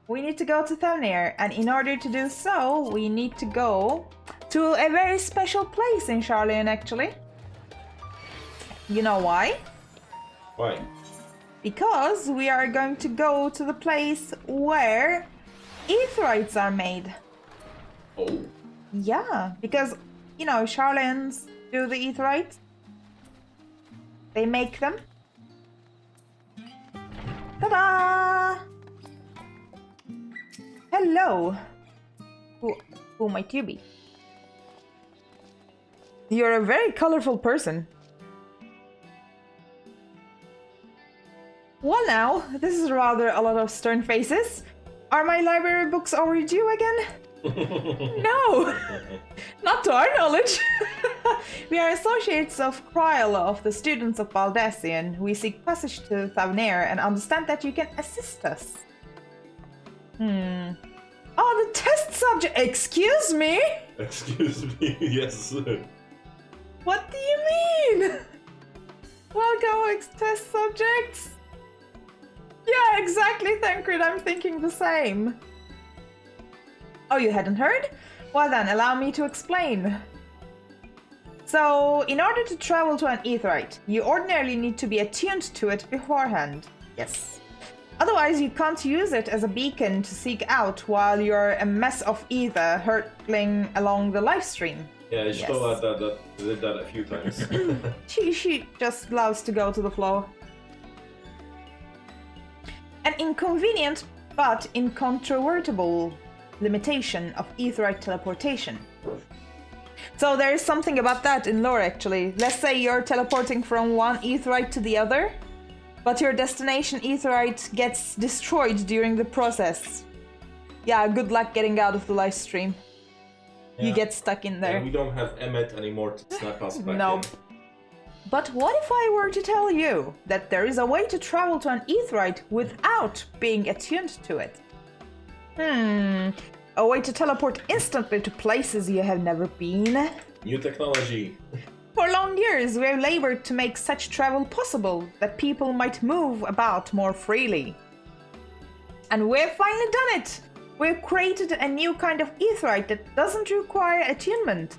we need to go to Thavnair, and in order to do so, we need to go to a very special place in Sharlayan, actually. You know why? Why? Because we are going to go to the place where aetherites are made. Oh. Yeah, because, you know, Sharlayans do the aetherites. They make them. Ta-da! Hello! Who might you be? You're a very colorful person. Well now, this is rather a lot of stern faces. Are my library books overdue again? No! Not to our knowledge! We are associates of Kryl of the students of Baldesion. We seek passage to Thavnair and understand that you can assist us. Oh, the test subject! Excuse me? Excuse me, yes. What do you mean? Welcome, test subjects! Yeah, exactly, Thancred, I'm thinking the same. Oh, you hadn't heard? Well then, allow me to explain. So, in order to travel to an aetherite, you ordinarily need to be attuned to it beforehand. Yes. Otherwise, you can't use it as a beacon to seek out while you're a mess of ether hurtling along the live stream. Yeah, she told that did that a few times. She just loves to go to the flow. An inconvenient but incontrovertible limitation of aetherite teleportation. So there is something about that in lore, actually. Let's say you're teleporting from one aetherite to the other, but your destination aetherite gets destroyed during the process. Yeah, good luck getting out of the live stream. Yeah. You get stuck in there. And we don't have Emmet anymore to snap us back No. But what if I were to tell you that there is a way to travel to an aetherite without being attuned to it? A way to teleport instantly to places you have never been? New technology. For long years, we have labored to make such travel possible, that people might move about more freely. And we've finally done it! We've created a new kind of aetherite that doesn't require attunement.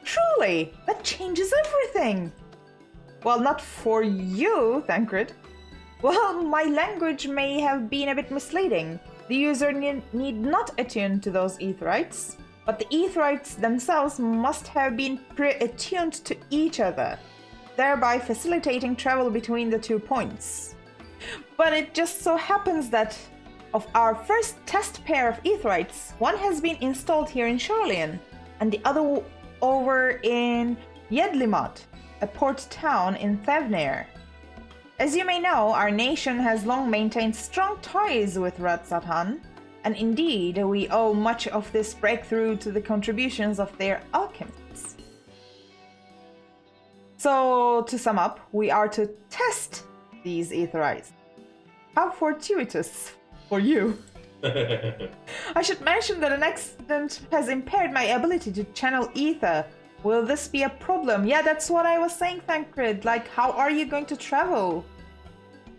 Truly, that changes everything! Well, not for you, Thancred. Well, my language may have been a bit misleading. The user need not attune to those aetherites, but the aetherites themselves must have been pre-attuned to each other, thereby facilitating travel between the 2 points. But it just so happens that of our first test pair of aetherites, one has been installed here in Sharlayan, and the other over in Yedlimat, a port town in Thavnair. As you may know, our nation has long maintained strong ties with radz-at-han, and indeed we owe much of this breakthrough to the contributions of their alchemists. So, to sum up, we are to test these aetherites. How fortuitous for you! I should mention that an accident has impaired my ability to channel ether. Will this be a problem? Yeah, that's what I was saying, Thancred. Like, how are you going to travel?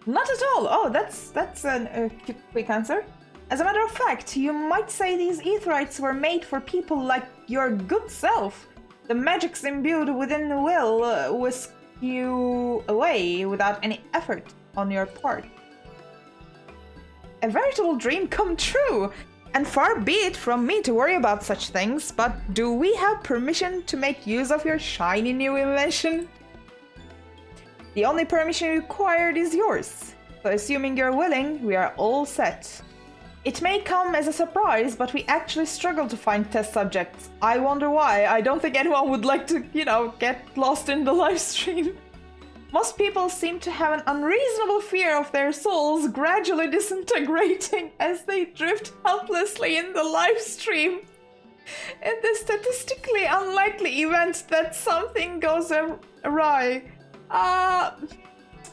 Not at all. Oh, that's a quick answer. As a matter of fact, you might say these aetherites were made for people like your good self. The magics imbued within the will whisk you away without any effort on your part. A veritable dream come true! And far be it from me to worry about such things, but do we have permission to make use of your shiny new invention? The only permission required is yours, so assuming you're willing, we are all set. It may come as a surprise, but we actually struggle to find test subjects. I wonder why. I don't think anyone would like to, get lost in the live stream. Most people seem to have an unreasonable fear of their souls gradually disintegrating as they drift helplessly in the live stream. In the statistically unlikely event that something goes awry.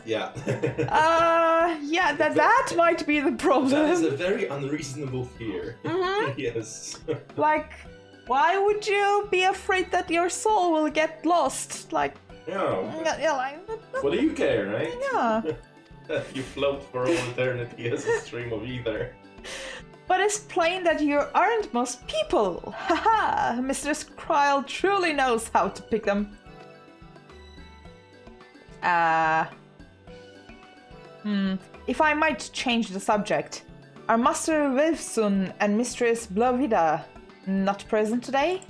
Yeah. Yeah, that might be the problem. That is a very unreasonable fear. Mm-hmm. Yes. Like, why would you be afraid that your soul will get lost? Like, Yeah. yeah, like, What do you care, right? yeah. You float for all eternity as a stream of either. But it's plain that you aren't most people. Haha, Mistress Kryle truly knows how to pick them. If I might change the subject. Are Master Wilfsun and Mistress Blovida not present today?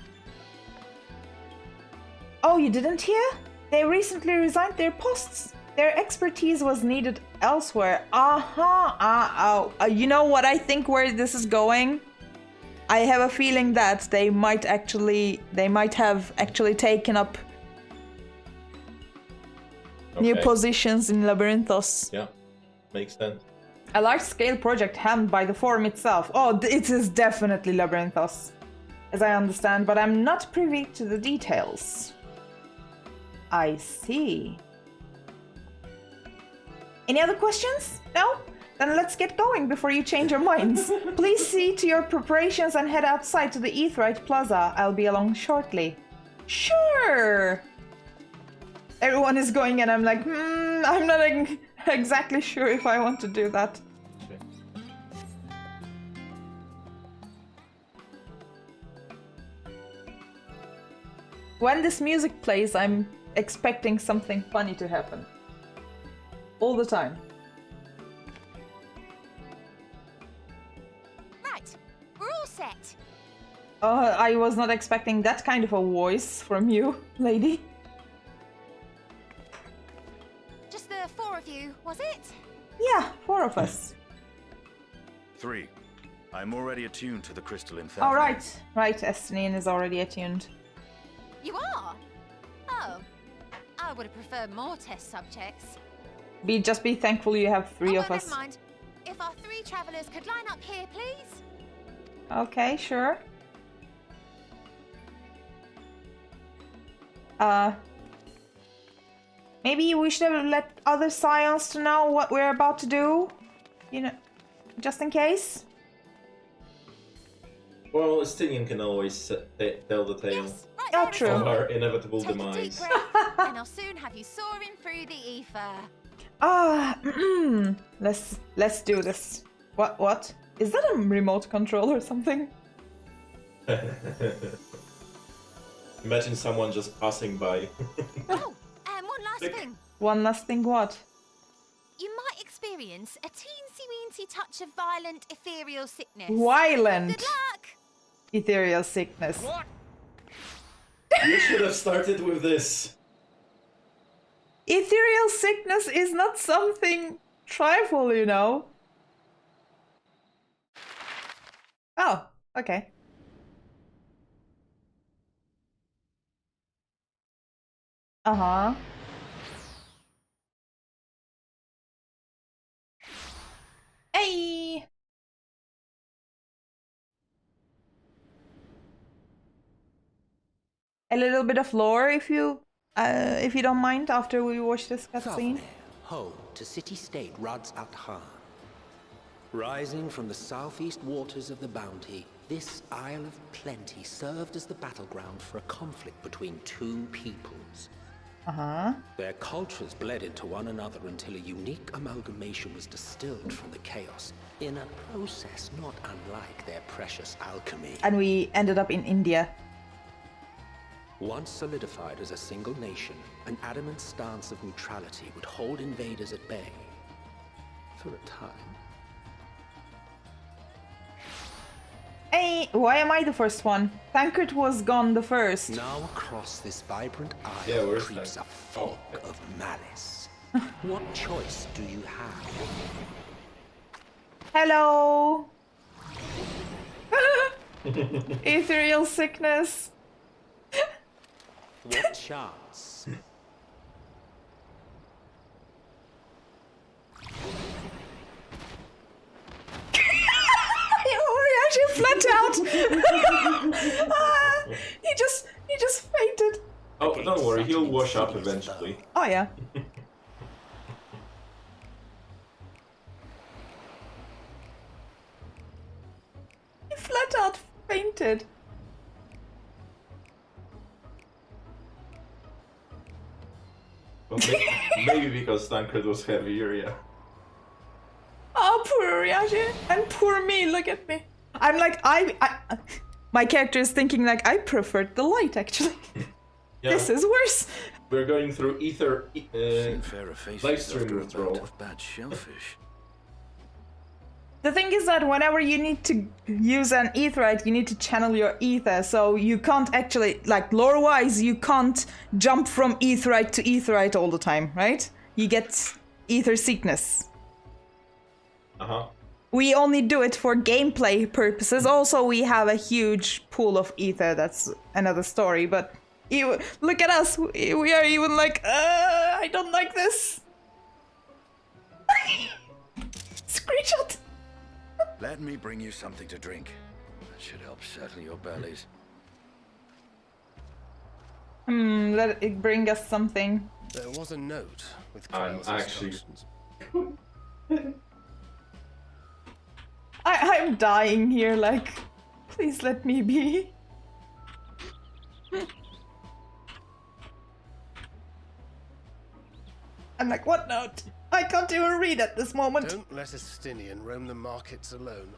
Oh, you didn't hear? They recently resigned their posts. Their expertise was needed elsewhere. You know what I think where this is going? I have a feeling that they might have actually taken up new positions in Labyrinthos. Yeah, makes sense. A large-scale project helmed by the Forum itself. Oh, it is definitely Labyrinthos, as I understand, but I'm not privy to the details. I see. Any other questions? No? Then let's get going before you change your minds. Please see to your preparations and head outside to the Aetheryte Plaza. I'll be along shortly. Sure! Everyone is going and I'm like, I'm not exactly sure if I want to do that. When this music plays, I'm expecting something funny to happen. All the time. Right, we're all set. I was not expecting that kind of a voice from you, lady. Just the four of you, was it? Yeah, 4 of us. 3. I'm already attuned to the crystal in Thavnair. Oh, right, Estinian is already attuned. You are? Oh, I would have preferred more test subjects. Just be thankful you have 3 of us. Never mind. If our 3 travelers could line up here, please. Okay, sure. Maybe we should have let other scions to know what we're about to do. You know, just in case. Well, Estinian can always tell the tale Yes, right Oh, there, true. of Estelle. our inevitable Take a deep demise. breath, and I'll soon have you soaring through the ether. Let's do this. What? Is that a remote control or something? Imagine someone just passing by. Oh, and one last Click. thing. One last thing, what? You might experience a teensy-weensy touch of violent ethereal sickness. Violent Good luck! ethereal sickness. You should have started with this. Ethereal sickness is not something trifle, you know. Oh, okay. Uh-huh. Hey! A little bit of lore, if you don't mind, after we watch this cutscene. Thavnair, home to city-state radz-at-han. Rising from the southeast waters of the Bounty, this Isle of Plenty served as the battleground for a conflict between 2 peoples. Uh-huh. Their cultures bled into one another until a unique amalgamation was distilled from the chaos, in a process not unlike their precious alchemy. And we ended up in India. Once solidified as a single nation, an adamant stance of neutrality would hold invaders at bay. For a time. Hey, why am I the first one? Tancred was gone the first. Now across this vibrant isle Yeah, where's creeps that? a fog of malice. What choice do you have? Hello! Ethereal sickness. What chance? Oh, yeah, she flat out. He just fainted. Oh, don't worry, he'll wash up eventually. Oh yeah. He flat out fainted. Well, maybe because Tancred was heavier, yeah. Urianger. And poor me, look at me. I'm like, my character is thinking like, I preferred the light, actually. Yeah. This is worse. We're going through Ether Seen fairer faces live stream after a withdrawal. bout of bad shellfish. The thing is that whenever you need to use an aetheryte, you need to channel your ether, so you can't actually, like lore-wise, you can't jump from aetheryte to aetheryte all the time, right? You get ether sickness. Uh-huh. We only do it for gameplay purposes. Also, we have a huge pool of ether, that's another story, but look at us, we are even like, I don't like this. Screenshot. Let me bring you something to drink. That should help settle your bellies. Let it bring us something. There was a note with I'm Kyle's actually- instructions. I'm dying here, like, please let me be. I'm like, what note? I can't even read at this moment. Don't let Estinian roam the markets alone.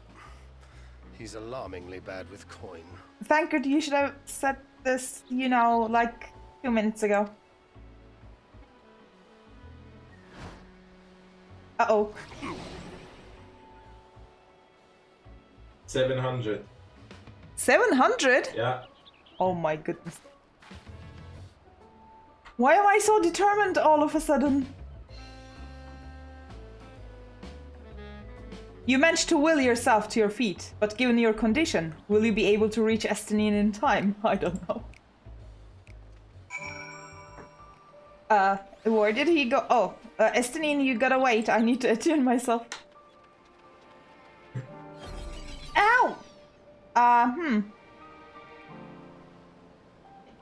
He's alarmingly bad with coin. Thankard, you should have said this, you know, like 2 minutes ago. Uh-oh. 700. 700? Yeah. Oh my goodness. Why am I so determined all of a sudden? You managed to will yourself to your feet, but given your condition, will you be able to reach Estinian in time? I don't know. Where did he go? Oh, Estinian, you gotta wait. I need to attune myself. Ow!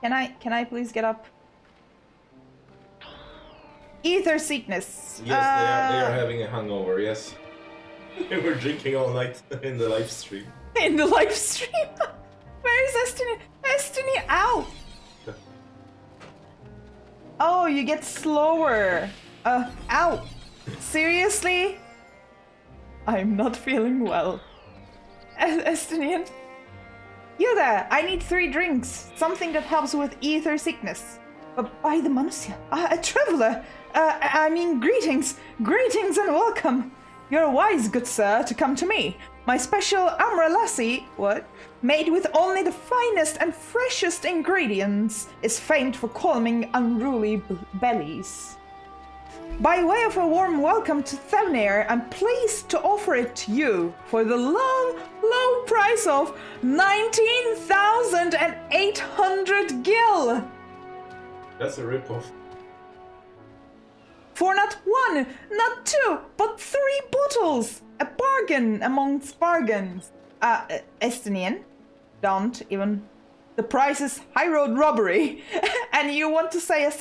Can I please get up? Ether sickness. Yes, they are having a hangover, yes. They were drinking all night in the live stream. In the live stream? Where is Estinian? Estinian, ow! Oh, you get slower. Ow! Seriously? I'm not feeling well. Estinian? You there! I need 3 drinks. Something that helps with ether sickness. By the Manusia. A traveler! I mean, greetings! Greetings and welcome! You're wise, good sir, to come to me. My special Amra Lassi, made with only the finest and freshest ingredients, is famed for calming unruly bellies. By way of a warm welcome to Thavnair, I'm pleased to offer it to you for the low, low price of 19,800 gil! That's a ripoff. For not 1, not 2, but 3 bottles! A bargain amongst bargains. Estinian, don't even. The price is high road robbery. And you want to say as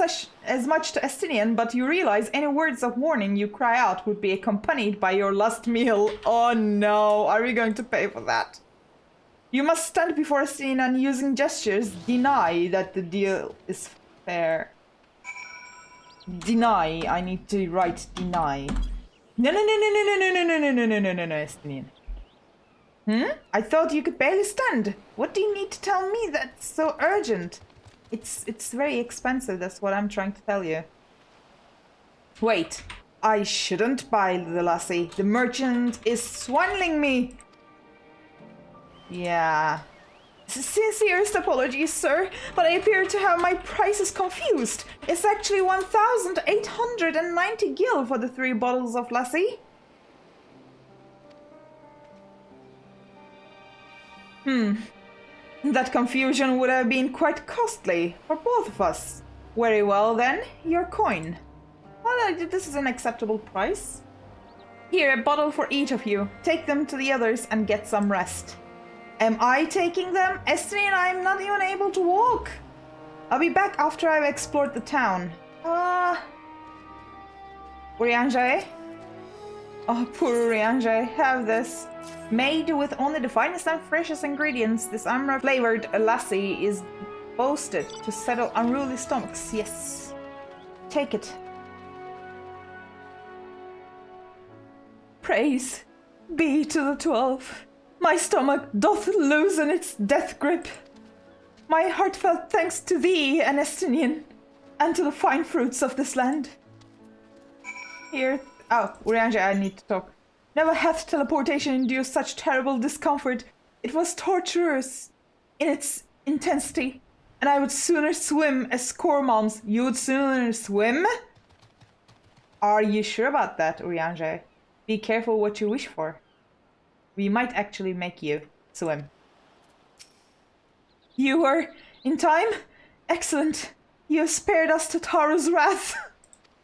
much to Estinian, but you realize any words of warning you cry out would be accompanied by your last meal. Oh no, are we going to pay for that? You must stand before Estinian and using gestures deny that the deal is fair. Deny. I need to write deny. No, Estinian. I thought you could barely stand. What do you need to tell me that's so urgent? It's very expensive, that's what I'm trying to tell you. Wait, I shouldn't buy the lassie. The merchant is swindling me. Yeah. Sincerest apologies, sir, but I appear to have my prices confused. It's actually 1,890 gil for the 3 bottles of lassie. That confusion would have been quite costly for both of us. Very well then, your coin. Well, this is an acceptable price. Here, a bottle for each of you. Take them to the others and get some rest. Am I taking them? Estinian, I'm not even able to walk. I'll be back after I've explored the town. Urianger? Oh, poor Urianger, have this. Made with only the finest and freshest ingredients, this Amra-flavored lassie is boasted to settle unruly stomachs. Yes. Take it. Praise be to the 12. My stomach doth loosen its death grip. My heartfelt thanks to thee, Anestinian, and to the fine fruits of this land. Here, Urianger, I need to talk. Never hath teleportation induced such terrible discomfort. It was torturous in its intensity, and I would sooner swim as Cormons. You would sooner swim? Are you sure about that, Urianger? Be careful what you wish for. We might actually make you swim. You were in time? Excellent. You have spared us to Taru's wrath.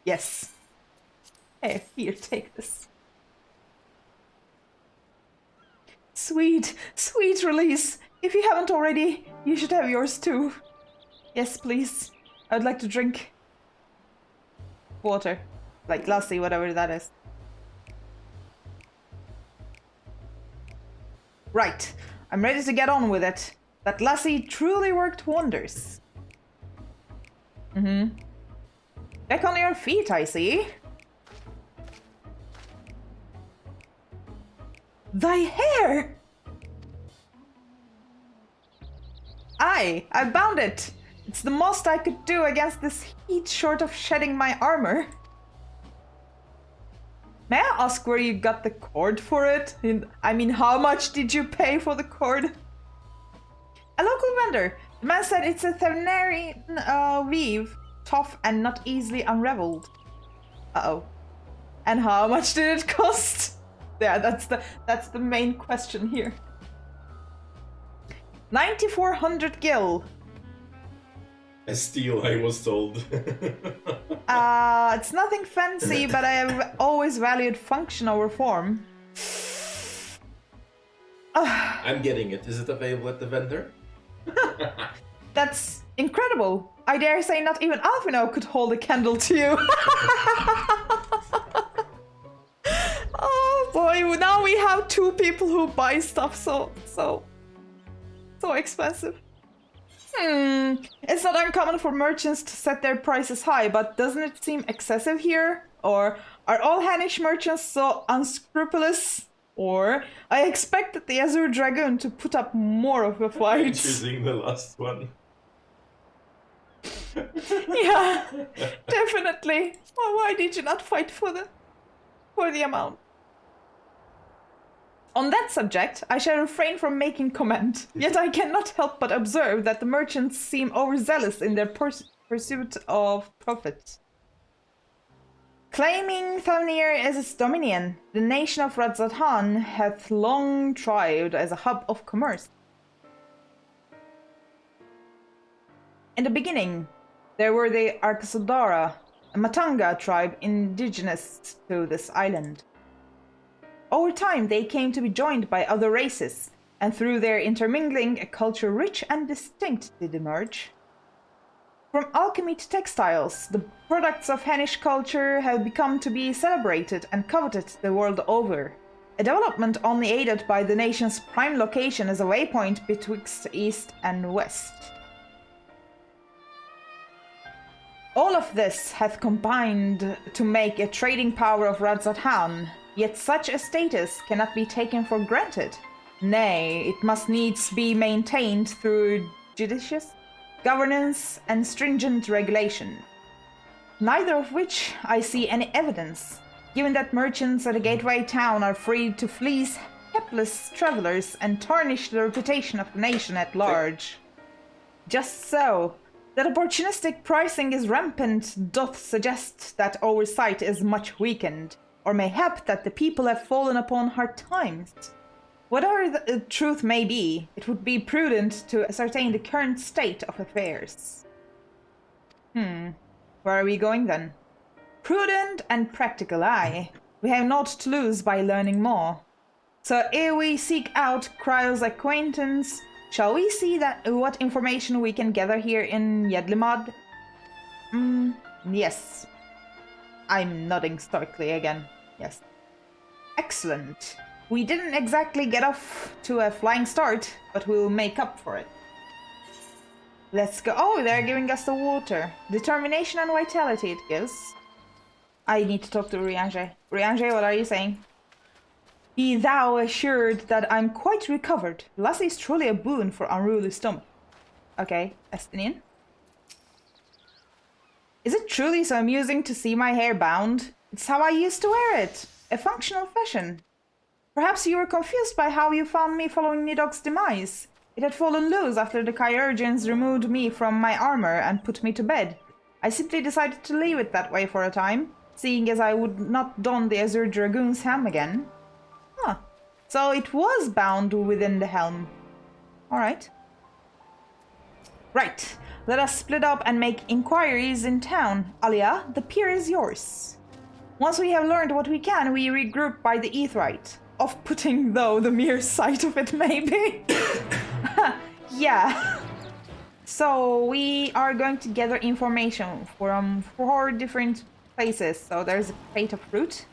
Yes. Hey, here, take this. Sweet, sweet release. If you haven't already, you should have yours too. Yes, please. I would like to drink water. Like lassi, whatever that is. Right. I'm ready to get on with it. That lassi truly worked wonders. Back on your feet, I see. Thy hair! Aye, I bound it. It's the most I could do against this heat short of shedding my armor. May I ask where you got the cord for it? I mean, how much did you pay for the cord? A local vendor. The man said it's a Thavnair weave, tough and not easily unraveled. Uh-oh. And how much did it cost? Yeah, that's the main question here. 9,400 gil. A steal, I was told. It's nothing fancy, but I have always valued function over form. I'm getting it. Is it available at the vendor? That's incredible. I dare say not even Alphino could hold a candle to you. Oh boy, now we have two people who buy stuff so expensive. It's not uncommon for merchants to set their prices high, but doesn't it seem excessive here? Or are all Hanish merchants so unscrupulous? Or I expected the Azure Dragoon to put up more of a I'm fight. choosing the last one. Yeah, definitely. Well, why did you not fight for the amount? On that subject, I shall refrain from making comment, yet I cannot help but observe that the merchants seem overzealous in their pursuit of profit. Claiming Thavnair as its dominion, the nation of radz-at-han hath long thrived as a hub of commerce. In the beginning, there were the Arkasodara, a Matanga tribe indigenous to this island. Over time, they came to be joined by other races, and through their intermingling, a culture rich and distinct did emerge. From alchemy to textiles, the products of Hanish culture have become to be celebrated and coveted the world over, a development only aided by the nation's prime location as a waypoint betwixt east and west. All of this hath combined to make a trading power of radz-at-han, yet such a status cannot be taken for granted. Nay, it must needs be maintained through judicious governance and stringent regulation. Neither of which I see any evidence, given that merchants at a gateway town are free to fleece hapless travelers and tarnish the reputation of the nation at large. Just so, that opportunistic pricing is rampant doth suggest that oversight is much weakened, or mayhap that the people have fallen upon hard times. Whatever the truth may be, it would be prudent to ascertain the current state of affairs. Where are we going then? Prudent and practical, aye. We have naught to lose by learning more. So ere we seek out Cryo's acquaintance, shall we see what information we can gather here in Yedlimad? Yes. I'm nodding starkly again. Yes. Excellent. We didn't exactly get off to a flying start, but we'll make up for it. Let's go. Oh, they're giving us the water. Determination and vitality it gives. I need to talk to Urianger. Urianger, what are you saying? Be thou assured that I'm quite recovered. Lassie is truly a boon for unruly stomach. Okay, Estinian. Is it truly so amusing to see my hair bound? It's how I used to wear it. A functional fashion. Perhaps you were confused by how you found me following Nidog's demise. It had fallen loose after the Chirurgeons removed me from my armor and put me to bed. I simply decided to leave it that way for a time, seeing as I would not don the Azure Dragoon's helm again. Huh. So it was bound within the helm. Alright. Right. Let us split up and make inquiries in town. Alia, the pier is yours. Once we have learned what we can, we regroup by the Aetheryte. Off-putting, though, the mere sight of it may be. Yeah. So, we are going to gather information from 4 different places. So, there's a crate of fruit.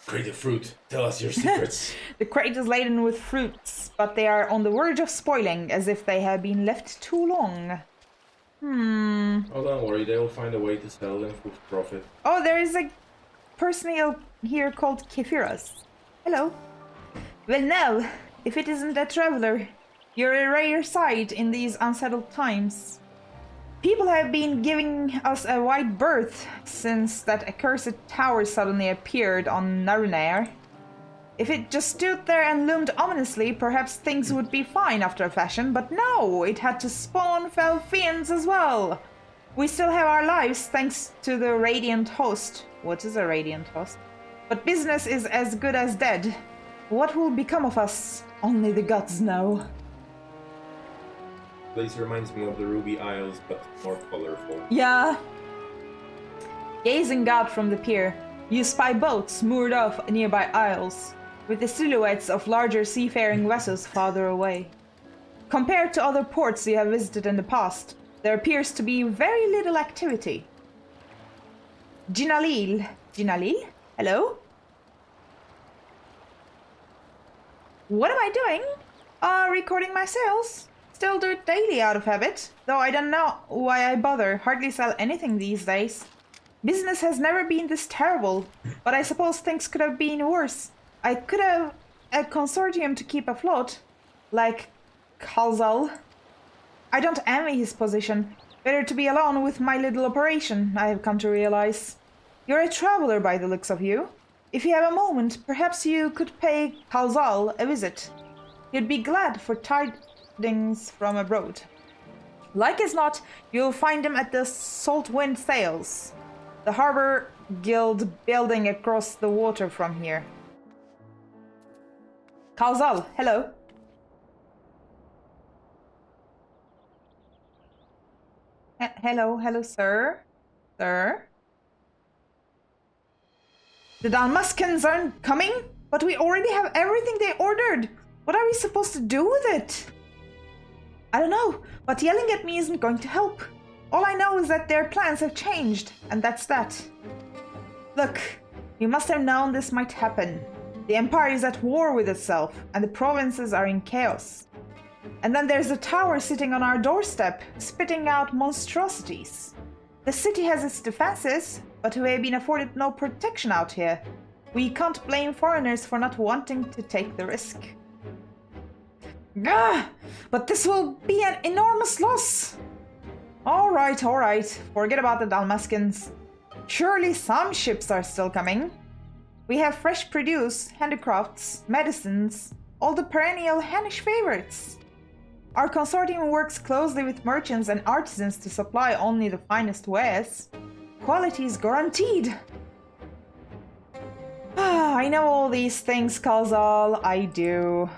Crate of fruit. Tell us your secrets. The crate is laden with fruits, but they are on the verge of spoiling, as if they have been left too long. Oh, don't worry. They will find a way to sell them for profit. Oh, there is a person here called Kephiras. Hello. Well, now, if it isn't a traveler, you're a rare sight in these unsettled times. People have been giving us a wide berth since that accursed tower suddenly appeared on Thavnair. If it just stood there and loomed ominously, perhaps things would be fine after a fashion, but no, it had to spawn fell fiends as well. We still have our lives thanks to the Radiant Host. What is a Radiant Host? But business is as good as dead. What will become of us? Only the gods know. Place reminds me of the Ruby Isles, but more colorful. Yeah. Gazing out from the pier, you spy boats moored off nearby isles, with the silhouettes of larger seafaring vessels farther away. Compared to other ports you have visited in the past, there appears to be very little activity. Jinalil. Jinalil? Hello? What am I doing? Recording my sales. Still do it daily out of habit, though I don't know why I bother. Hardly sell anything these days. Business has never been this terrible, but I suppose things could have been worse. I could have a consortium to keep afloat, like Kalzal. I don't envy his position. Better to be alone with my little operation, I have come to realize. You're a traveler by the looks of you. If you have a moment, perhaps you could pay Kalzal a visit. He'd be glad for tidings from abroad. Like as not, you'll find him at the Saltwind Sails, the harbor guild building across the water from here. Kalzal, hello. Hello, sir. Sir? The Dalmaskins aren't coming? But we already have everything they ordered. What are we supposed to do with it? I don't know, but yelling at me isn't going to help. All I know is that their plans have changed, and that's that. Look, you must have known this might happen. The Empire is at war with itself, and the provinces are in chaos. And then there's a tower sitting on our doorstep, spitting out monstrosities. The city has its defenses, but we have been afforded no protection out here. We can't blame foreigners for not wanting to take the risk. Gah! But this will be an enormous loss! Alright. Forget about the Dalmaskins. Surely some ships are still coming. We have fresh produce, handicrafts, medicines, all the perennial Hannish favorites. Our consortium works closely with merchants and artisans to supply only the finest wares. Quality is guaranteed. I know all these things, Kalzal, I do.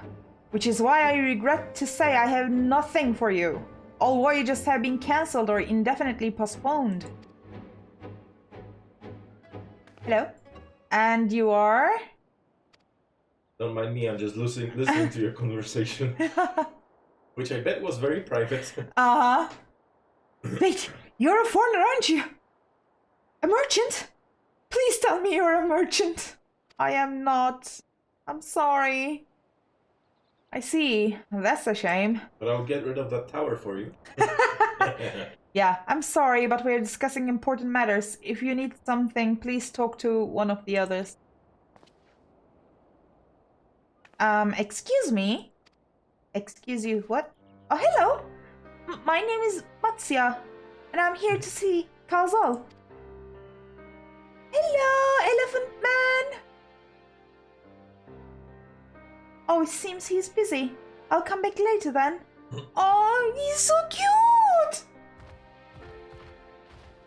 Which is why I regret to say I have nothing for you. All voyages have been cancelled or indefinitely postponed. Hello? And you are? Don't mind me, I'm just listening to your conversation. Which I bet was very private. Uh-huh. Wait, you're a foreigner, aren't you? A merchant? Please tell me you're a merchant. I am not. I'm sorry. I see. That's a shame. But I'll get rid of that tower for you. Yeah, I'm sorry, but we're discussing important matters. If you need something, please talk to one of the others. Excuse me? Excuse you, what? Oh, hello! My name is Matsia, and I'm here to see Kalzal. Hello, Elephant Man! Oh, it seems he's busy. I'll come back later then. Oh, he's so cute!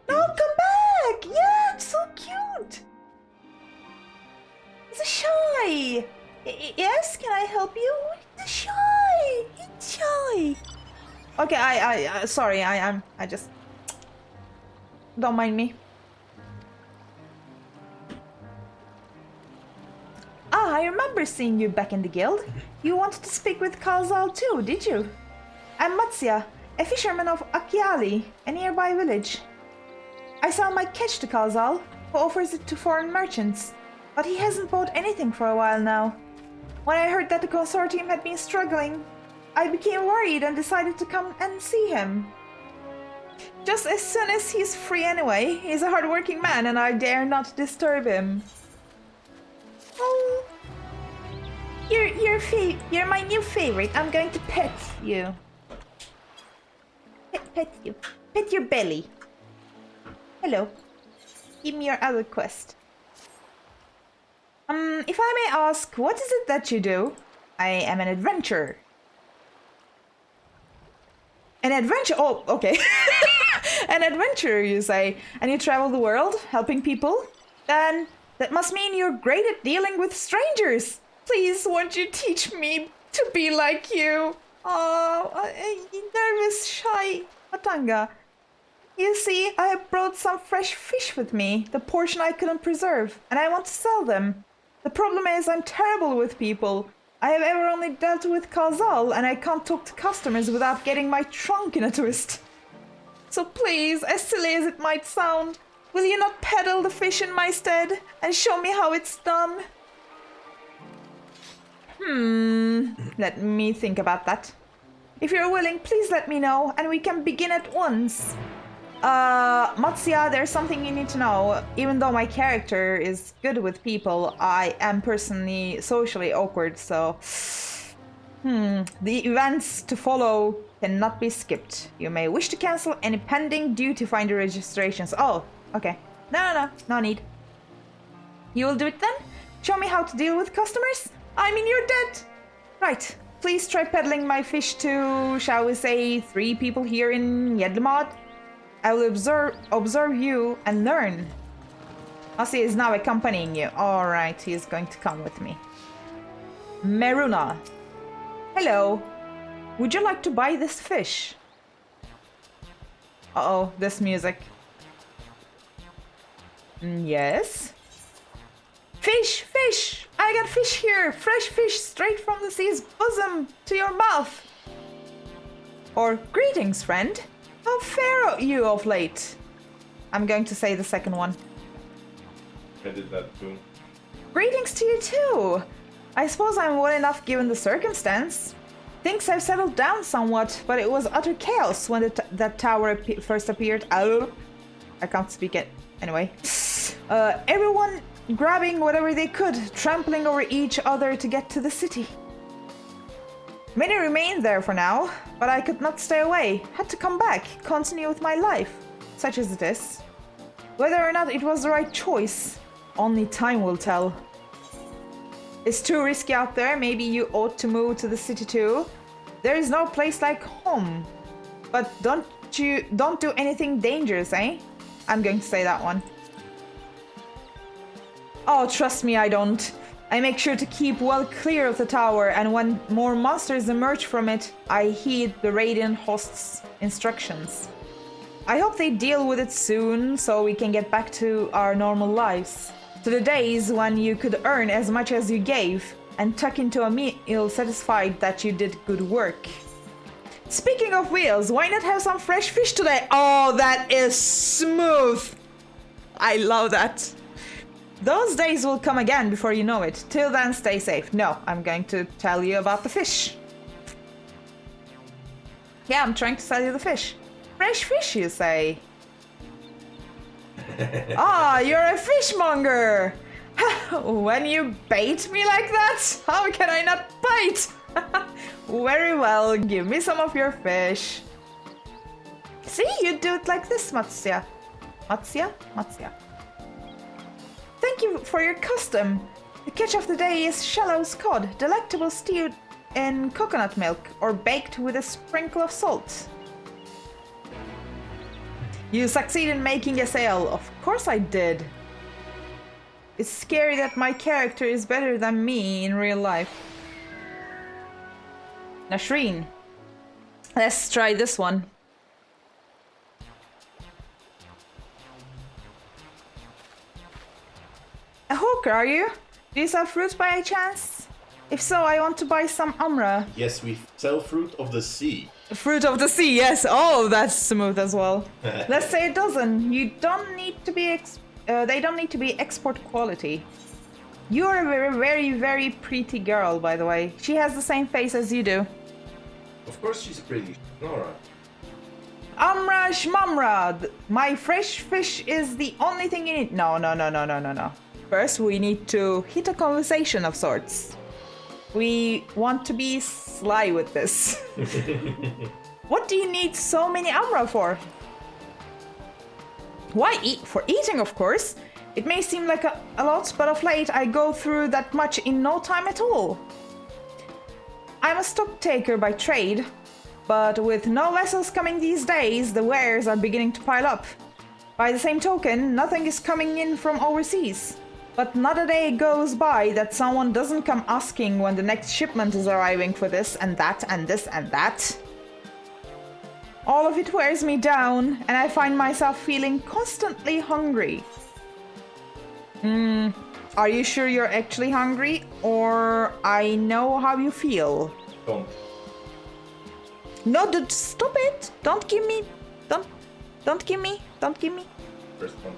No, come back! Yeah, it's so cute! He's shy! Yes, can I help you? He's shy! He's shy! Okay, I sorry, I just... Don't mind me. Ah, I remember seeing you back in the guild. You wanted to speak with Kalzal too, did you? I'm Matsia, a fisherman of Akiali, a nearby village. I sell my catch to Kalzal, who offers it to foreign merchants, but he hasn't bought anything for a while now. When I heard that the consortium had been struggling, I became worried and decided to come and see him. Just as soon as he's free anyway, he's a hard-working man and I dare not disturb him. Oh, you're my new favorite. I'm going to pet you. Pet you. Pet your belly. Hello. Give me your other quest. If I may ask, what is it that you do? I am an adventurer. An adventure? Oh, okay. An adventurer, you say, and you travel the world, helping people? Then that must mean you're great at dealing with strangers. Please, won't you teach me to be like you? Oh, nervous, shy Matanga. You see, I have brought some fresh fish with me, the portion I couldn't preserve, and I want to sell them. The problem is I'm terrible with people. I have ever only dealt with Kalzal, and I can't talk to customers without getting my trunk in a twist. So please, as silly as it might sound, will you not peddle the fish in my stead and show me how it's done? Let me think about that. If you're willing, please let me know, and we can begin at once. Matsia, there's something you need to know. Even though my character is good with people, I am personally socially awkward, so... The events to follow cannot be skipped. You may wish to cancel any pending duty finder registrations. Oh, okay. No need. You will do it then? Show me how to deal with customers? I mean, you're dead! Right. Please try peddling my fish to, shall we say, 3 people here in Yedlamad. I will observe you and learn. Asi is now accompanying you. Alright, he is going to come with me. Meruna. Hello. Would you like to buy this fish? Uh-oh, this music. Yes? Fish! Fish! I got fish here! Fresh fish straight from the sea's bosom to your mouth! Or, greetings, friend. How fare you of late? I'm going to say the second one. I did that too. Greetings to you too! I suppose I'm well enough given the circumstance. Things have settled down somewhat, but it was utter chaos when that tower first appeared. Oh, I can't speak it. Anyway. Everyone grabbing whatever they could, trampling over each other to get to the city. Many remained there for now, but I could not stay away. Had to come back, continue with my life, such as it is. Whether or not it was the right choice, only time will tell. It's too risky out there, maybe you ought to move to the city too. There is no place like home. But don't do anything dangerous, eh? I'm going to say that one. Oh, trust me, I don't. I make sure to keep well clear of the tower, and when more monsters emerge from it, I heed the Radiant host's instructions. I hope they deal with it soon, so we can get back to our normal lives. To the days when you could earn as much as you gave, and tuck into a meal satisfied that you did good work. Speaking of wheels, why not have some fresh fish today? Oh, that is smooth! I love that. Those days will come again before you know it. Till then, stay safe. No, I'm going to tell you about the fish. Yeah, I'm trying to sell you the fish. Fresh fish, you say? Ah, you're a fishmonger! When you bait me like that, how can I not bite? Very well, give me some of your fish. See, you do it like this, Matsya. Matsya? Matsya. Thank you for your custom. The catch of the day is shallows cod, delectable stewed in coconut milk or baked with a sprinkle of salt. You succeed in making a sale. Of course I did. It's scary that my character is better than me in real life. Nashreen. Let's try this one. A hawker, are you? Do you sell fruit by any chance? If so, I want to buy some Umra. Yes, we sell fruit of the sea. Fruit of the sea, yes. Oh, that's smooth as well. Let's say a dozen. You don't need to be they don't need to be export quality. You're a very, very, very pretty girl, by the way. She has the same face as you do. Of course she's pretty. Alright. Amra Shmamra, my fresh fish is the only thing you need. No. First, we need to hit a conversation of sorts. We want to be sly with this. What do you need so many Amra for? Why eat? For eating, of course. It may seem like a lot, but of late I go through that much in no time at all. I'm a stock taker by trade, but with no vessels coming these days, the wares are beginning to pile up. By the same token, nothing is coming in from overseas. But not a day goes by that someone doesn't come asking when the next shipment is arriving for this and that and this and that. All of it wears me down, and I find myself feeling constantly hungry. Are you sure you're actually hungry, or I know how you feel? Don't. No, stop it! Don't give me... Don't give me... First one.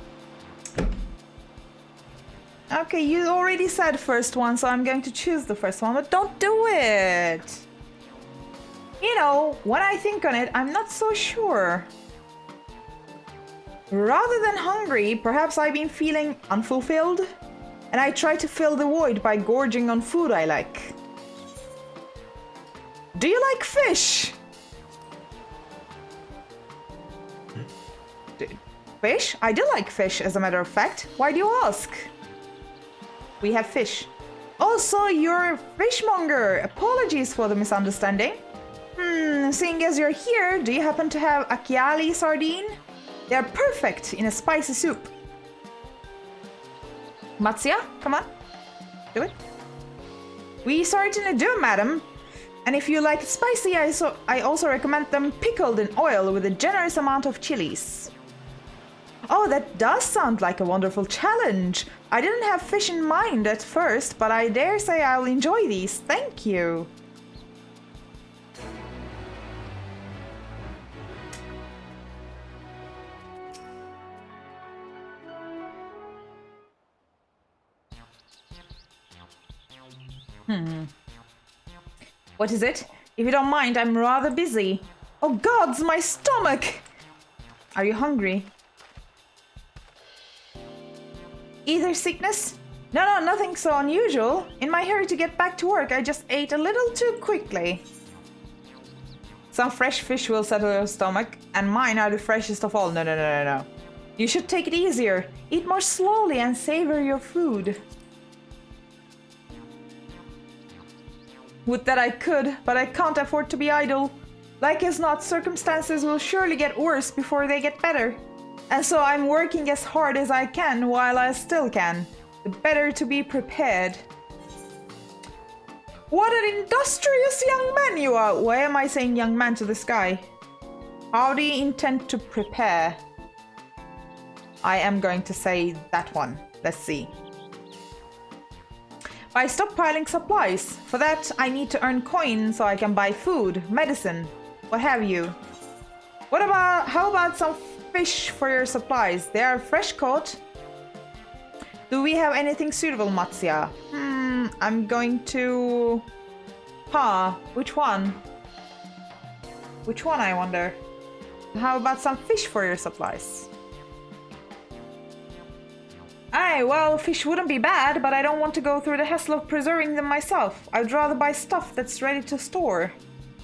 Okay, you already said first one, so I'm going to choose the first one, but don't do it! You know, when I think on it, I'm not so sure. Rather than hungry, perhaps I've been feeling unfulfilled, and I try to fill the void by gorging on food I like. Do you like fish? Fish? I do like fish, as a matter of fact. Why do you ask? We have fish. Also, you're a fishmonger. Apologies for the misunderstanding. Seeing as you're here, do you happen to have achiali sardine? They're perfect in a spicy soup. Matsya, come on. Do it. We certainly do, madam. And if you like it spicy, I also recommend them pickled in oil with a generous amount of chilies. Oh, that does sound like a wonderful challenge. I didn't have fish in mind at first, but I dare say I'll enjoy these. Thank you. What is it? If you don't mind, I'm rather busy. Oh gods, my stomach! Are you hungry? Either sickness? No, nothing so unusual. In my hurry to get back to work, I just ate a little too quickly. Some fresh fish will settle your stomach, and mine are the freshest of all. No. You should take it easier. Eat more slowly and savor your food. Would that I could, but I can't afford to be idle. Like as not, circumstances will surely get worse before they get better. And so I'm working as hard as I can while I still can. The better to be prepared. What an industrious young man you are! Why am I saying young man to this guy? How do you intend to prepare? I am going to say that one. Let's see. By stockpiling supplies. For that, I need to earn coins so I can buy food, medicine, what have you. How about some fish for your supplies? They are fresh caught. Do we have anything suitable, Matsya? I'm going to... which one? Which one, I wonder? How about some fish for your supplies? Aye, well, fish wouldn't be bad, but I don't want to go through the hassle of preserving them myself. I'd rather buy stuff that's ready to store.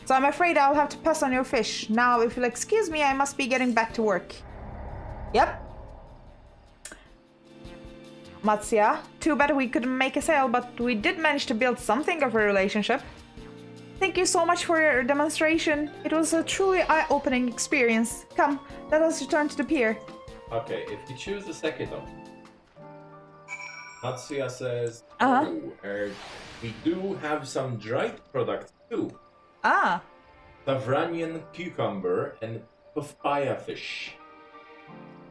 So I'm afraid I'll have to pass on your fish. Now, if you'll excuse me, I must be getting back to work. Yep. Matsuya, too bad we couldn't make a sale, but we did manage to build something of a relationship. Thank you so much for your demonstration. It was a truly eye-opening experience. Come, let us return to the pier. Okay, if you choose the second option, Matsuya says, we do have some dried products too. Ah. Thavnair cucumber and papaya fish.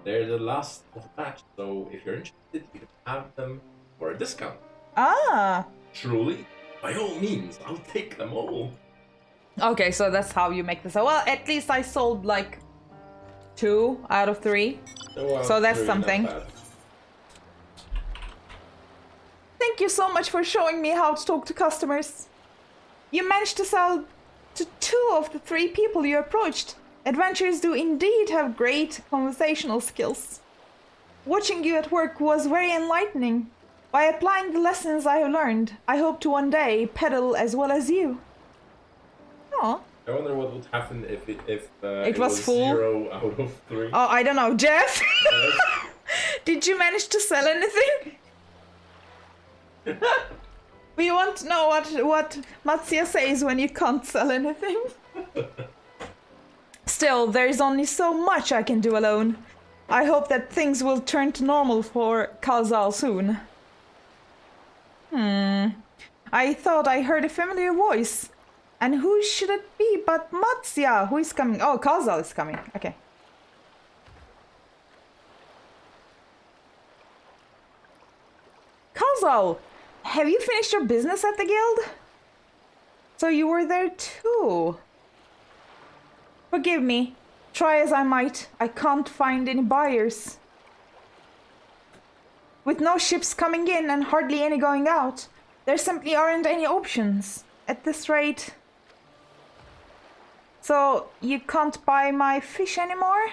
They're the last of the batch, so if you're interested, you can have them for a discount. Ah. Truly? By all means, I'll take them all. Okay, so that's how you make this. Well, at least I sold like 2 out of 3. So that's really something. Thank you so much for showing me how to talk to customers. You managed to sell to 2 of the 3 people you approached. Adventurers do indeed have great conversational skills. Watching you at work was very enlightening. By applying the lessons I have learned, I hope to one day peddle as well as you. Oh. I wonder what would happen if it was full. 0 out of 3. Oh, I don't know. Jeff? Did you manage to sell anything? We want to know what Matsuya says when you can't sell anything. Still, there is only so much I can do alone. I hope that things will turn to normal for Kazal soon. I thought I heard a familiar voice. And who should it be but Matsuya? Who is coming? Oh, Kazal is coming. Okay. Kazal, have you finished your business at the guild? So you were there too. Forgive me. Try as I might, I can't find any buyers. With no ships coming in and hardly any going out, there simply aren't any options. At this rate... So, you can't buy my fish anymore?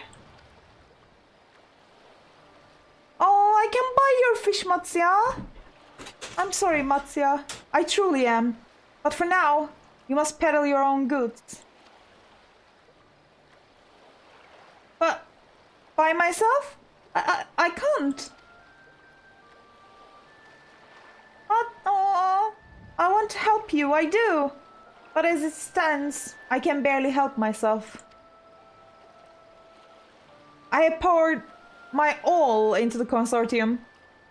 Oh, I can buy your fish, Matsuya. I'm sorry, Matsuya. I truly am. But for now, you must peddle your own goods. But, by myself? I can't. But, oh, I want to help you, I do. But as it stands, I can barely help myself. I have poured my all into the consortium,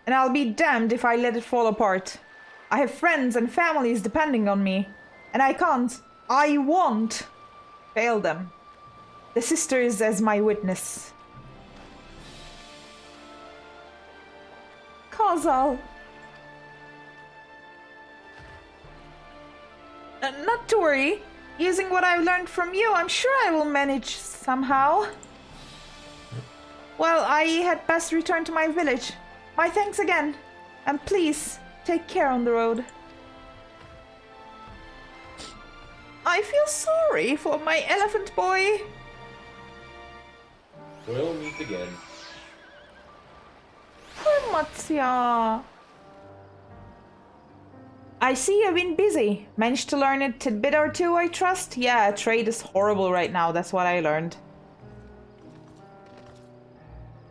and I'll be damned if I let it fall apart. I have friends and families depending on me, and I won't fail them. The sisters as my witness. Kazal. Not to worry. Using what I've learned from you, I'm sure I will manage somehow. Well, I had best return to my village. My thanks again. And please, take care on the road. I feel sorry for my elephant boy. We'll meet again. Poor Matsuya. I see you've been busy. Managed to learn a tidbit or two, I trust? Yeah, trade is horrible right now, that's what I learned.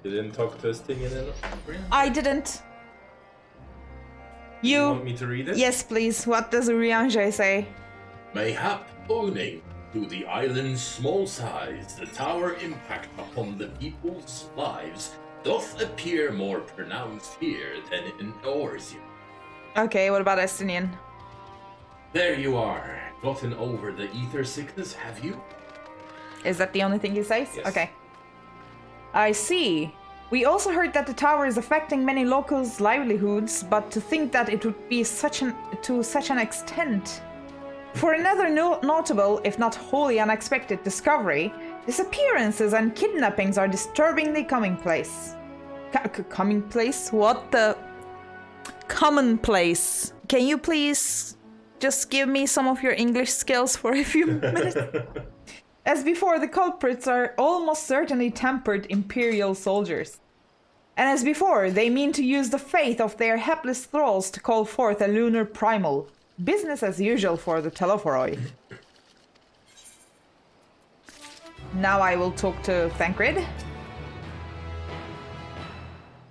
You didn't talk to Estinian enough? I didn't. You want me to read it? Yes, please. What does Uriange say? Mayhap owing to the island's small size, the tower impact upon the people's lives doth appear more pronounced here than in Orsia. Okay, what about Estinian? There you are. Gotten over the ether sickness, have you? Is that the only thing he says? Yes. Okay. I see. We also heard that the tower is affecting many locals' livelihoods, but to think that it would be to such an extent. For another notable, if not wholly unexpected discovery, disappearances and kidnappings are disturbingly commonplace. Commonplace? What the... Commonplace. Can you please just give me some of your English skills for a few minutes? As before, the culprits are almost certainly tempered Imperial soldiers. And as before, they mean to use the faith of their hapless thralls to call forth a lunar primal. Business as usual for the Telophoroi. Now I will talk to Thancred.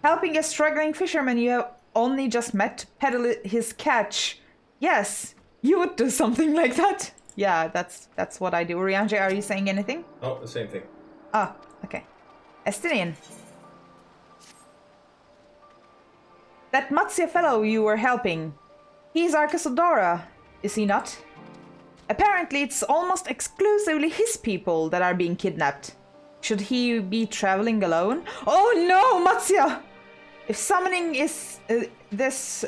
Helping a struggling fisherman you have only just met to peddle his catch. Yes, you would do something like that. Yeah, that's what I do. Rianji, are you saying anything? Oh, the same thing. Ah, okay. Estinian. That Matsia fellow you were helping, he's Arkasodora, is he not? Apparently it's almost exclusively his people that are being kidnapped. Should he be traveling alone? Oh no, Matsia! If summoning is this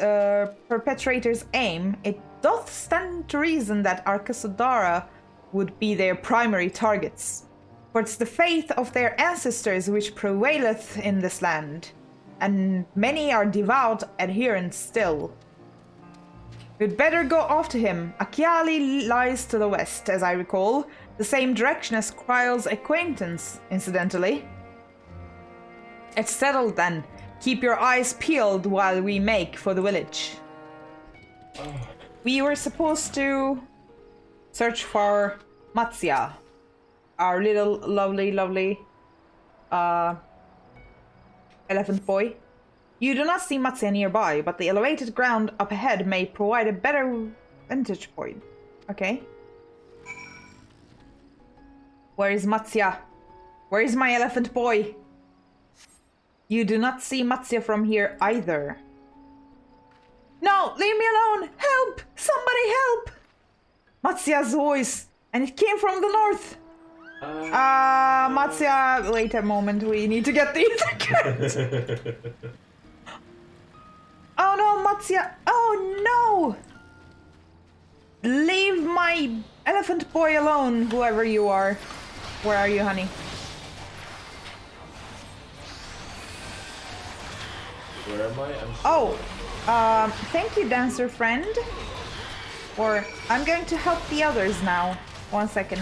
perpetrator's aim, it doth stand to reason that Arkasodara would be their primary targets. For it's the faith of their ancestors which prevaileth in this land, and many are devout adherents still. We'd better go after him. Achiali lies to the west, as I recall, the same direction as Kryle's acquaintance, incidentally. It's settled then. Keep your eyes peeled while we make for the village. We were supposed to search for Matsia, our little lovely elephant boy. You do not see Matsia nearby, but the elevated ground up ahead may provide a better vantage point. Okay. Where is Matsia? Where is my elephant boy? You do not see Matsia from here either. No, leave me alone! Help! Somebody help! Matsia's voice, and it came from the north. Matsia, wait a moment, we need to get the ether. Oh no, Matsia! Oh no! Leave my elephant boy alone, whoever you are. Where are you, honey? Where am I? Thank you, dancer friend. Or, I'm going to help the others now. 1 second.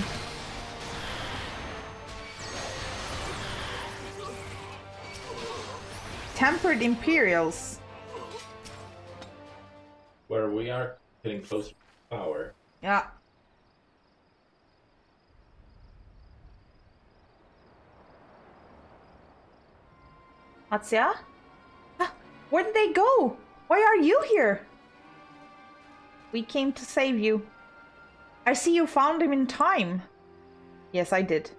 Tempered Imperials. Where we are getting closer to power. Yeah. Matsia? Where did they go? Why are you here? We came to save you. I see you found him in time. Yes, I did.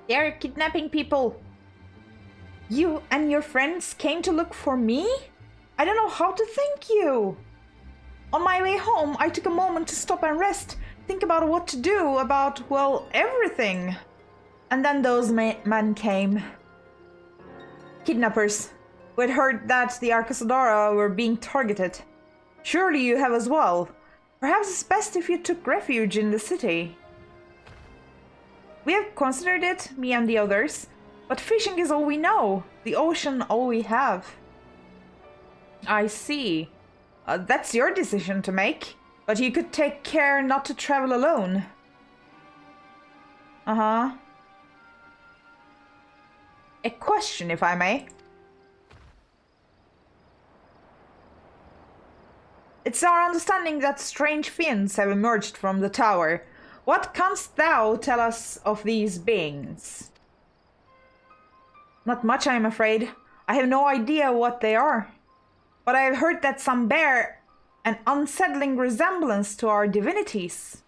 They're kidnapping people. You and your friends came to look for me? I don't know how to thank you. On my way home, I took a moment to stop and rest, think about what to do, about, well, everything. And then those men came. Kidnappers. We had heard that the Arkasodara were being targeted. Surely you have as well. Perhaps it's best if you took refuge in the city. We have considered it, me and the others, but fishing is all we know, the ocean all we have. I see. That's your decision to make, but you could take care not to travel alone. Uh-huh. A question, if I may. It's our understanding that strange fiends have emerged from the tower. What canst thou tell us of these beings? Not much, I am afraid. I have no idea what they are. But I have heard that some bear an unsettling resemblance to our divinities.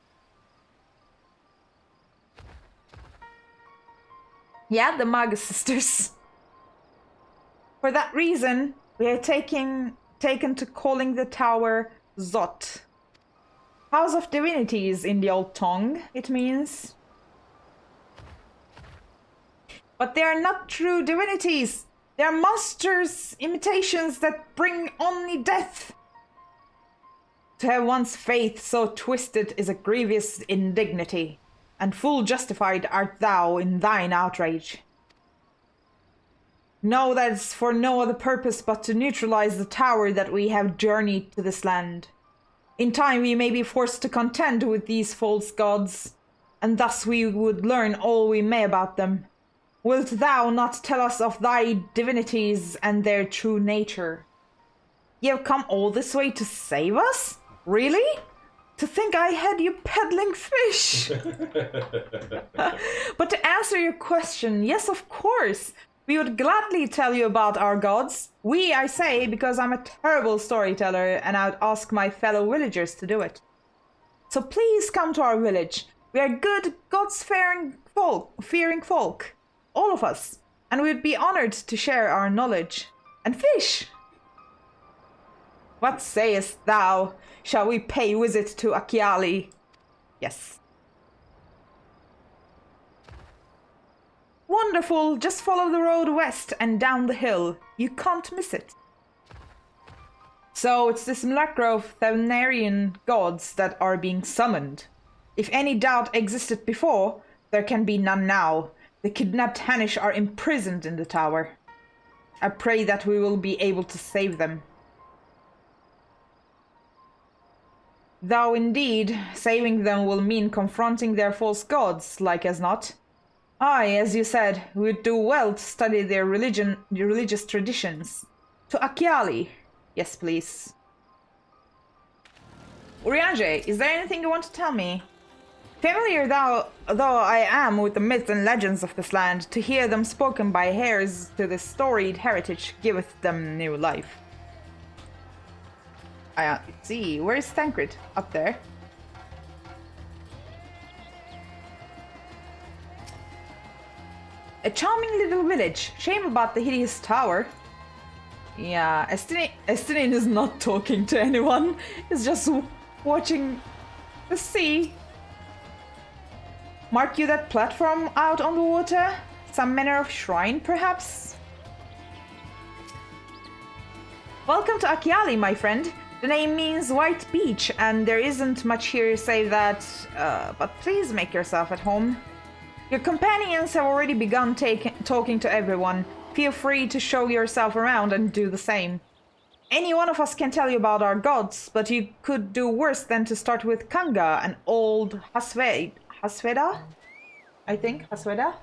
Yeah, the Magus sisters. For that reason, we are taken to calling the tower Zot. House of Divinities in the old tongue, it means. But they are not true divinities. They are monsters, imitations that bring only death. To have one's faith so twisted is a grievous indignity, and full justified art thou in thine outrage. Know that it's for no other purpose but to neutralize the tower that we have journeyed to this land. In time we may be forced to contend with these false gods, and thus we would learn all we may about them. Wilt thou not tell us of thy divinities and their true nature? You have come all this way to save us? Really? To think I had you peddling fish! But to answer your question, yes, of course. We would gladly tell you about our gods. We, I say, because I'm a terrible storyteller and I would ask my fellow villagers to do it. So please come to our village. We are good, gods-fearing folk, all of us, and we would be honored to share our knowledge. And fish! What sayest thou? Shall we pay visit to Achiali? Yes. Wonderful! Just follow the road west and down the hill. You can't miss it. So it's the simulacra of Thavnairian gods that are being summoned. If any doubt existed before, there can be none now. The kidnapped Hanish are imprisoned in the tower. I pray that we will be able to save them. Though indeed, saving them will mean confronting their false gods, like as not. Aye, as you said, we would do well to study their religious traditions. To Achiali. Yes, please. Urianger, is there anything you want to tell me? Familiar though I am with the myths and legends of this land, to hear them spoken by heirs to this storied heritage giveth them new life. I see. Where is Thancred? Up there. A charming little village. Shame about the hideous tower. Yeah, Estinian is not talking to anyone. He's just watching the sea. Mark you that platform out on the water? Some manner of shrine, perhaps? Welcome to Achiali, my friend. The name means white beach, and there isn't much here save that, but please make yourself at home. Your companions have already begun talking to everyone. Feel free to show yourself around and do the same. Any one of us can tell you about our gods, but you could do worse than to start with Kanga, an old Hasveda? I think, Hasveda?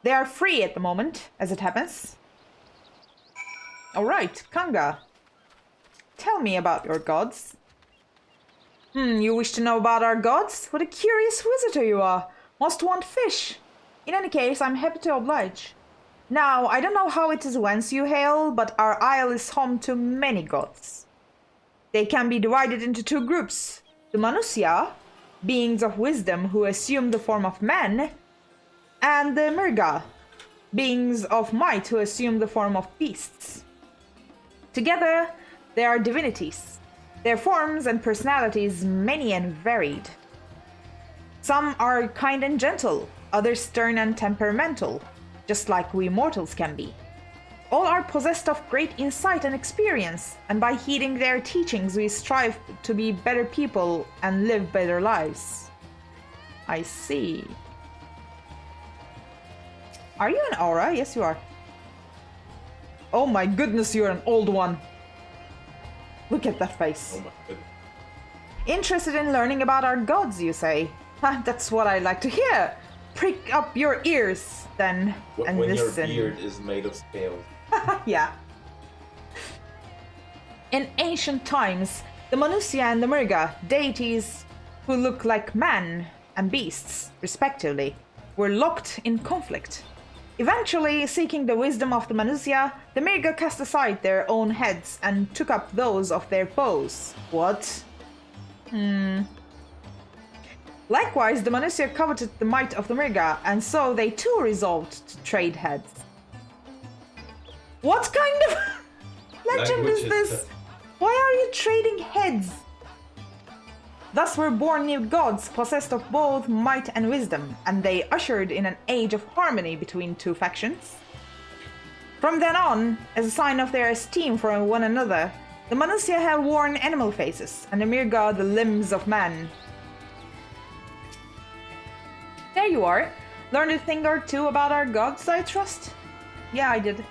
They are free at the moment, as it happens. Alright, Kanga. Tell me about your gods. You wish to know about our gods? What a curious visitor you are. Must want fish. In any case, I'm happy to oblige. Now, I don't know how it is whence you hail, but our isle is home to many gods. They can be divided into two groups. The Manusya, beings of wisdom who assume the form of men, and the Mrga, beings of might who assume the form of beasts. Together, they are divinities, their forms and personalities many and varied. Some are kind and gentle, others stern and temperamental, just like we mortals can be. All are possessed of great insight and experience, and by heeding their teachings we strive to be better people and live better lives. I see. Are you an aura? Yes, you are. Oh my goodness, you're an old one. Look at that face. Oh my goodness. Interested in learning about our gods, you say? That's what I like to hear. Prick up your ears, then, and when listen. Your beard is made of scales. Yeah. In ancient times, the Manusya and the Mrga, deities who look like man and beasts, respectively, were locked in conflict. Eventually, seeking the wisdom of the Manusya, the Mrga cast aside their own heads and took up those of their foes. What? Likewise, the Manusya coveted the might of the Mrga, and so they too resolved to trade heads. What kind of legend is this? Why are you trading heads? Thus were born new gods possessed of both might and wisdom, and they ushered in an age of harmony between two factions. From then on, as a sign of their esteem for one another, the Manusya have worn animal faces, and the Mrga the limbs of man. There you are. Learned a thing or two about our gods, I trust? Yeah, I did.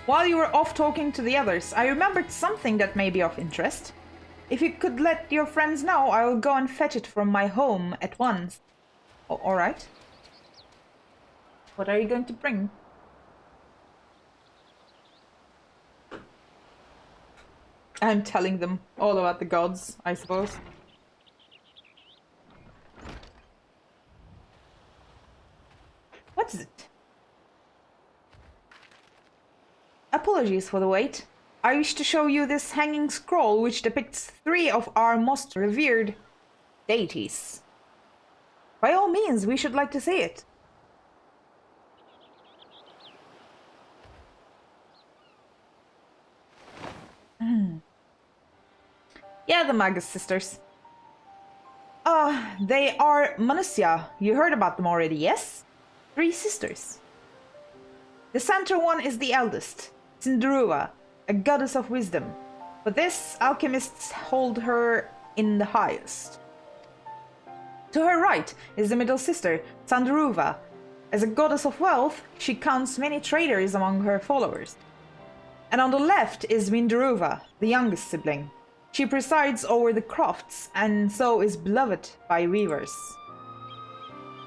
While you were off talking to the others, I remembered something that may be of interest. If you could let your friends know, I will go and fetch it from my home at once. Alright. What are you going to bring? I'm telling them all about the gods, I suppose. What is it? Apologies for the wait. I wish to show you this hanging scroll which depicts 3 of our most revered deities. By all means, we should like to see it. Yeah, the Magus sisters. They are Manusya. You heard about them already, yes? 3 sisters. The center one is the eldest, Cinderuva, a goddess of wisdom. For this, alchemists hold her in the highest. To her right is the middle sister, Sandaruva. As a goddess of wealth, she counts many traders among her followers. And on the left is Mindaruva, the youngest sibling. She presides over the crofts and so is beloved by weavers.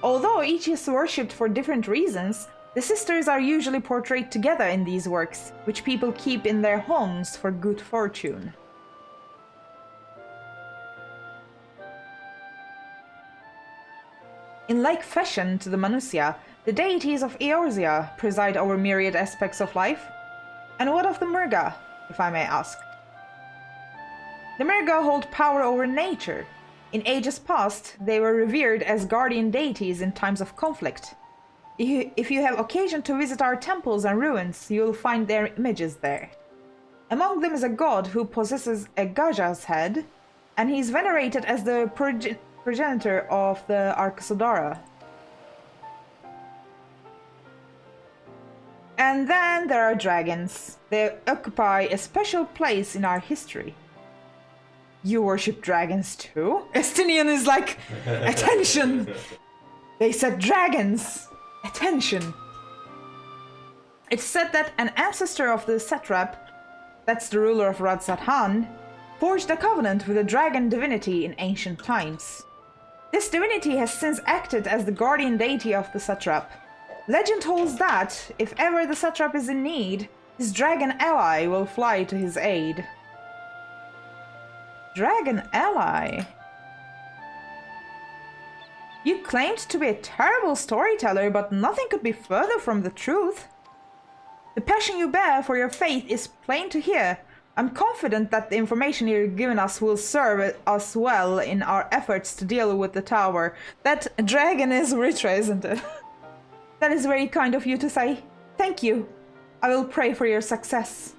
Although each is worshipped for different reasons, the sisters are usually portrayed together in these works, which people keep in their homes for good fortune. In like fashion to the Manusya, the deities of Eorzea preside over myriad aspects of life. And what of the Murga, if I may ask? The Murga hold power over nature. In ages past, they were revered as guardian deities in times of conflict. If you have occasion to visit our temples and ruins, you will find their images there. Among them is a god who possesses a Gaja's head, and he is venerated as the progenitor of the Arkasodara. And then there are dragons. They occupy a special place in our history. You worship dragons too? Estinian is like, attention! They said dragons! Attention! It's said that an ancestor of the satrap, that's the ruler of radz-at-han, forged a covenant with a dragon divinity in ancient times. This divinity has since acted as the guardian deity of the satrap. Legend holds that, if ever the satrap is in need, his dragon ally will fly to his aid. Dragon ally? You claimed to be a terrible storyteller, but nothing could be further from the truth. The passion you bear for your faith is plain to hear. I'm confident that the information you've given us will serve us well in our efforts to deal with the tower. That dragon is Ritra, isn't it? That is very kind of you to say. Thank you. I will pray for your success.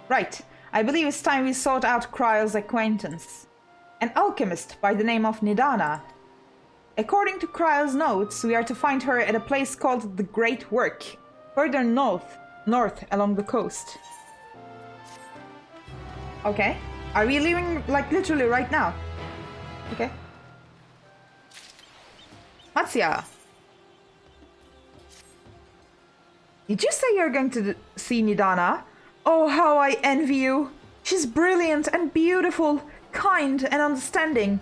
Right. I believe it's time we sought out Kryle's acquaintance. An alchemist by the name of Nidana. According to Kryle's notes, we are to find her at a place called the Great Work, further north along the coast. Okay. Are we leaving, like, literally right now? Okay. Matsya. Did you say you're going to see Nidana? Oh, how I envy you. She's brilliant and beautiful, kind and understanding.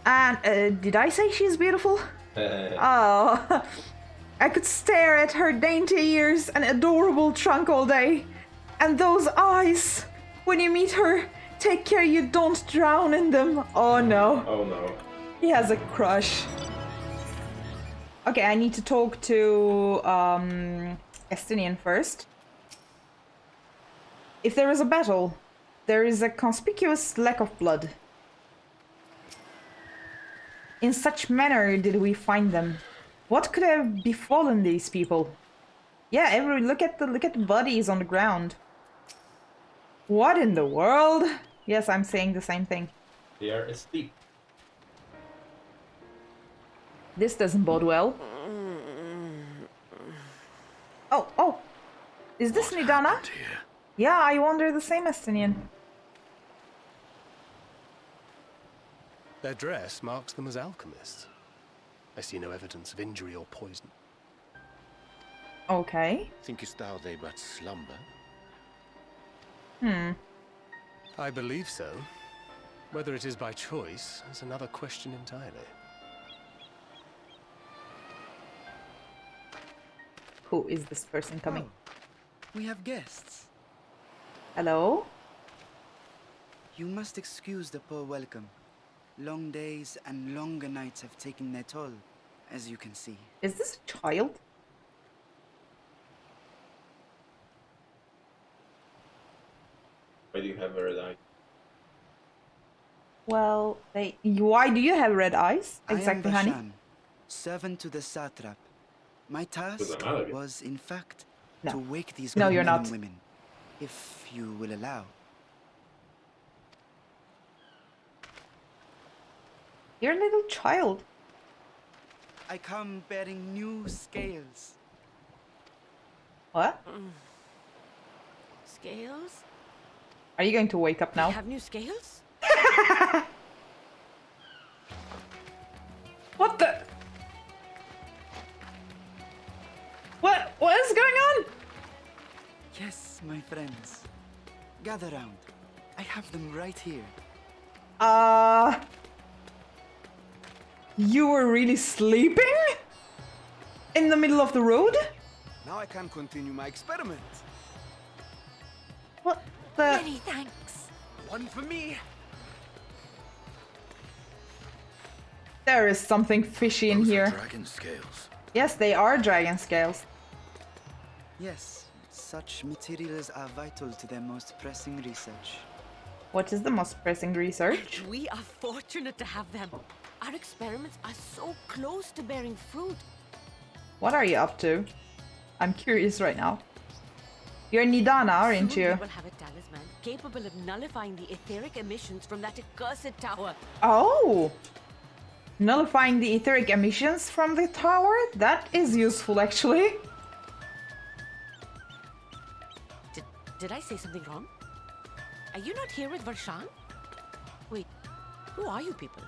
And, did I say she's beautiful? Oh, I could stare at her dainty ears and adorable trunk all day. And those eyes. When you meet her, take care you don't drown in them. Oh no. Oh no. He has a crush. Okay, I need to talk to Estinian first. If there is a battle, there is a conspicuous lack of blood. In such manner did we find them. What could have befallen these people? Yeah, look at the bodies on the ground. What in the world? Yes, I'm saying the same thing. They are asleep. This doesn't bode well. Oh. Is this Nidana? Yeah, I wonder the same, Estinian. Their dress marks them as alchemists. I see no evidence of injury or poison. Okay. Thinkest thou they but slumber? I believe so. Whether it is by choice is another question entirely. Who is this person coming? Oh, we have guests. Hello? You must excuse the poor welcome. Long days and longer nights have taken their toll, as you can see. Is this a child? Why do you have a red eye? Well, why do you have red eyes? I Exactly, am honey. Bashan, servant to the satrap. My task Malaga. was, in fact, No. to wake these No, good you're men not. and women, if you will allow. You're a little child. I come bearing new scales. What? Scales? Are you going to wake up We now? have new scales? What the? What is going on? Yes, my friends. Gather round. I have them right here. You were really sleeping? In the middle of the road? Now I can continue my experiment. What the? Many thanks. One for me. There is something fishy in Those are here. dragon scales. Yes, they are dragon scales. Yes, such materials are vital to their most pressing research. What is the most pressing research? We are fortunate to have them. Our experiments are so close to bearing fruit. What are you up to? I'm curious right now. You're Nidana, aren't Soon you? we will have a talisman capable of nullifying the etheric emissions from that accursed tower. Oh! Nullifying the etheric emissions from the tower? That is useful, actually. Did I say something wrong? Are you not here with Varshan? Wait, who are you people?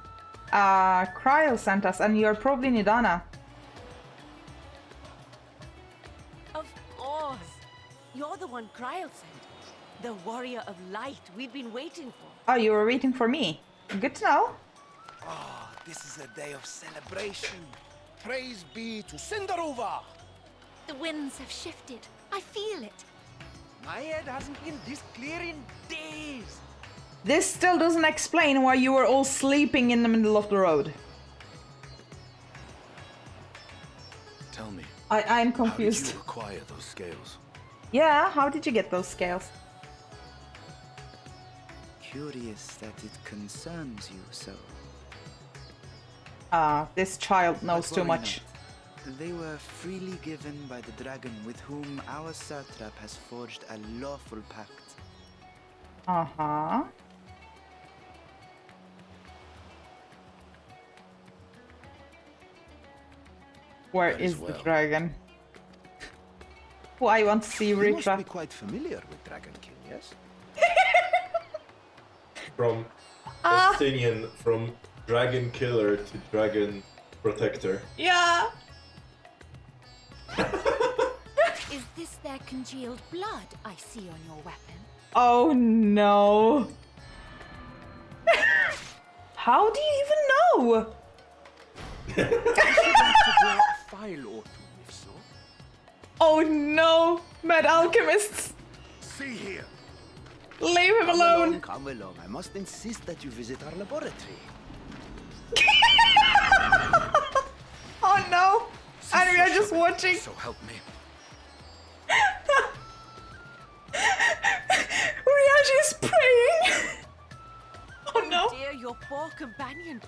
Kryl sent us, and you're probably Nidana. Of course! You're the one Kryl sent. The warrior of light we've been waiting for. Oh, you were waiting for me. Good to know. Ah, this is a day of celebration. Praise be to Cinderova. The winds have shifted. I feel it. My head hasn't been this clear in days. This still doesn't explain why you were all sleeping in the middle of the road. Tell me, I'm how did confused. you acquire those scales? Yeah, how did you get those scales? Curious that it concerns you so. This child knows But too worry much. not. They were freely given by the dragon with whom our satrap has forged a lawful pact. Uh-huh. Where Might as is the well. dragon? Oh, I want to see You must Ritra. be quite familiar with Dragon King, yes? From Estinian, from dragon killer to dragon protector. Yeah! Is this their congealed blood I see on your weapon? Oh no! How do you even know? To draw a file or two, if so. Oh no! Mad alchemists! See here. Leave him alone! Come along. I must insist that you visit our laboratory. Oh no! And we are just watching. So help me. Riaji is praying! Oh no! Dear, your poor companion.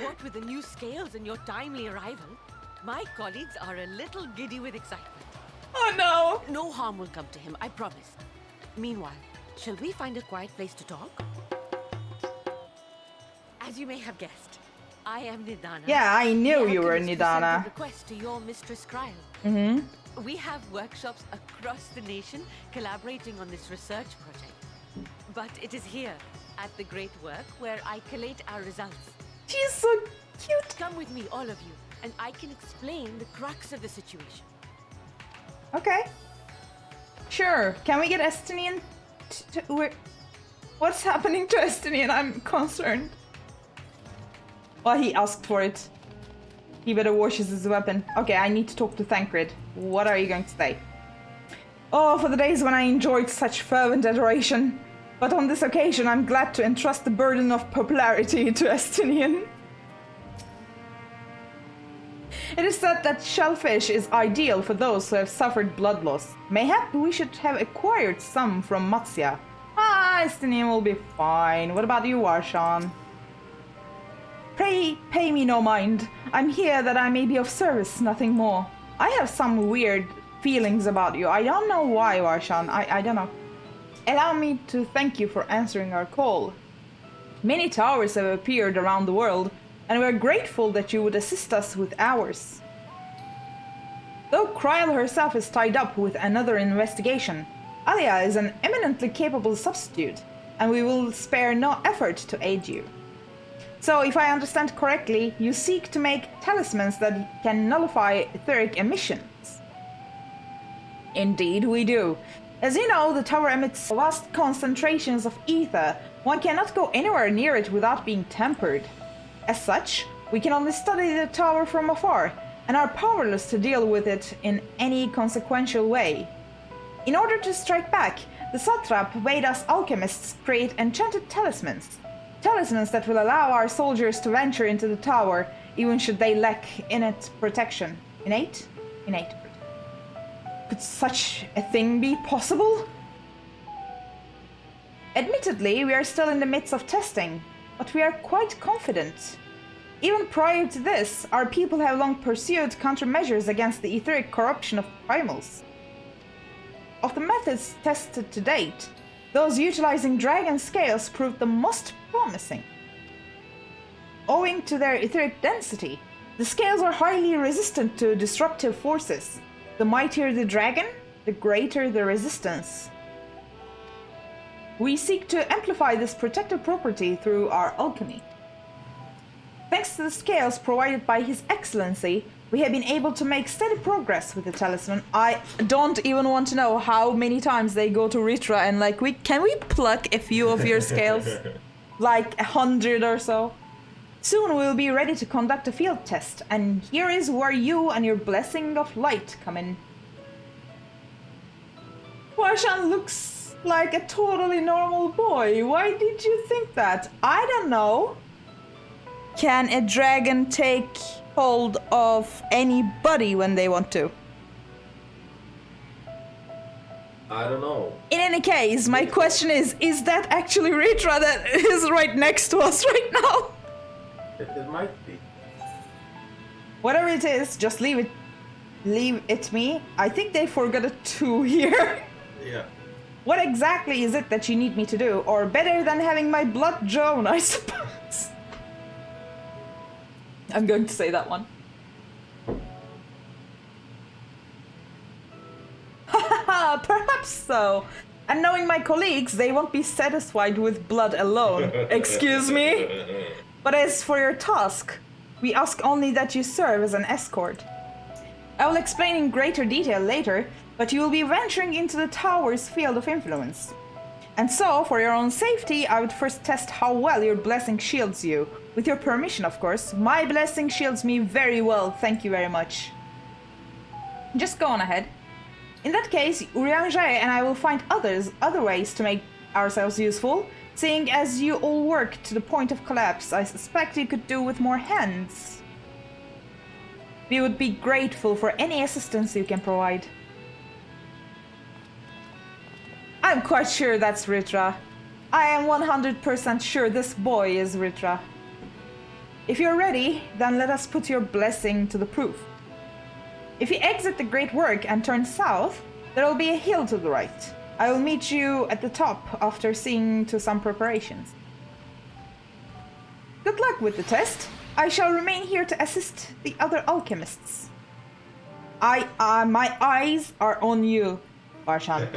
What with the new scales and your timely arrival, my colleagues are a little giddy with excitement. Oh no! No harm will come to him, I promise. Meanwhile, shall we find a quiet place to talk? As you may have guessed, I am Nidana. Yeah, I knew The you were alchemist who sent a Nidana. request to your mistress Kryl. Mm-hmm. We have workshops across the nation collaborating on this research project. But it is here, at the great work, where I collate our results. She's so cute! Come with me, all of you, and I can explain the crux of the situation. Okay. Sure. Can we get Estinian what's happening to Estinian? I'm concerned. Well, he asked for it. He better wash his weapon. Okay, I need to talk to Thancred. What are you going to say? Oh, for the days when I enjoyed such fervent adoration. But on this occasion, I'm glad to entrust the burden of popularity to Estinian. It is said that shellfish is ideal for those who have suffered blood loss. Mayhap we should have acquired some from Matsya. Estinian will be fine. What about you, Warshan? Pray, pay me no mind. I'm here that I may be of service, nothing more. I have some weird feelings about you. I don't know why, Warshan. I don't know. Allow me to thank you for answering our call. Many towers have appeared around the world, and we're grateful that you would assist us with ours. Though Kryl herself is tied up with another investigation, Alia is an eminently capable substitute, and we will spare no effort to aid you. So, if I understand correctly, you seek to make talismans that can nullify etheric emissions. Indeed, we do. As you know, the tower emits vast concentrations of ether. One cannot go anywhere near it without being tempered. As such, we can only study the tower from afar, and are powerless to deal with it in any consequential way. In order to strike back, the satrap bade us alchemists create enchanted talismans. Talismans that will allow our soldiers to venture into the tower, even should they lack innate protection. Innate? Innate. Could such a thing be possible? Admittedly, we are still in the midst of testing, but we are quite confident. Even prior to this, our people have long pursued countermeasures against the etheric corruption of primals. Of the methods tested to date, those utilizing dragon scales proved the most promising. Owing to their etheric density, the scales are highly resistant to disruptive forces. The mightier the dragon, the greater the resistance. We seek to amplify this protective property through our alchemy. Thanks to the scales provided by His Excellency, we have been able to make steady progress with the talisman. I don't even want to know how many times they go to Ritra and like, can we pluck a few of your scales? Like 100 or so. Soon we'll be ready to conduct a field test, and here is where you and your blessing of light come in. Warshan looks like a totally normal boy. Why did you think that? I don't know. Can a dragon take hold of anybody when they want to? I don't know. In any case, my question is that actually Ritra that is right next to us right now? It might be. Whatever it is, just leave it me. I think they forgot a 2 here. Yeah. What exactly is it that you need me to do? Or better than having my blood drawn, I suppose. I'm going to say that one. Haha, perhaps so. And knowing my colleagues, they won't be satisfied with blood alone. Excuse me? But as for your task, we ask only that you serve as an escort. I will explain in greater detail later, but you will be venturing into the tower's field of influence. And so, for your own safety, I would first test how well your blessing shields you. With your permission, of course. My blessing shields me very well, thank you very much. Just go on ahead. In that case, Urianjae and I will find other ways to make ourselves useful. Seeing as you all work to the point of collapse, I suspect you could do with more hands. We would be grateful for any assistance you can provide. I'm quite sure that's Ritra. I am 100% sure this boy is Ritra. If you're ready, then let us put your blessing to the proof. If you exit the Great Work and turn south, there will be a hill to the right. I will meet you at the top after seeing to some preparations. Good luck with the test. I shall remain here to assist the other alchemists. My eyes are on you, Warshan.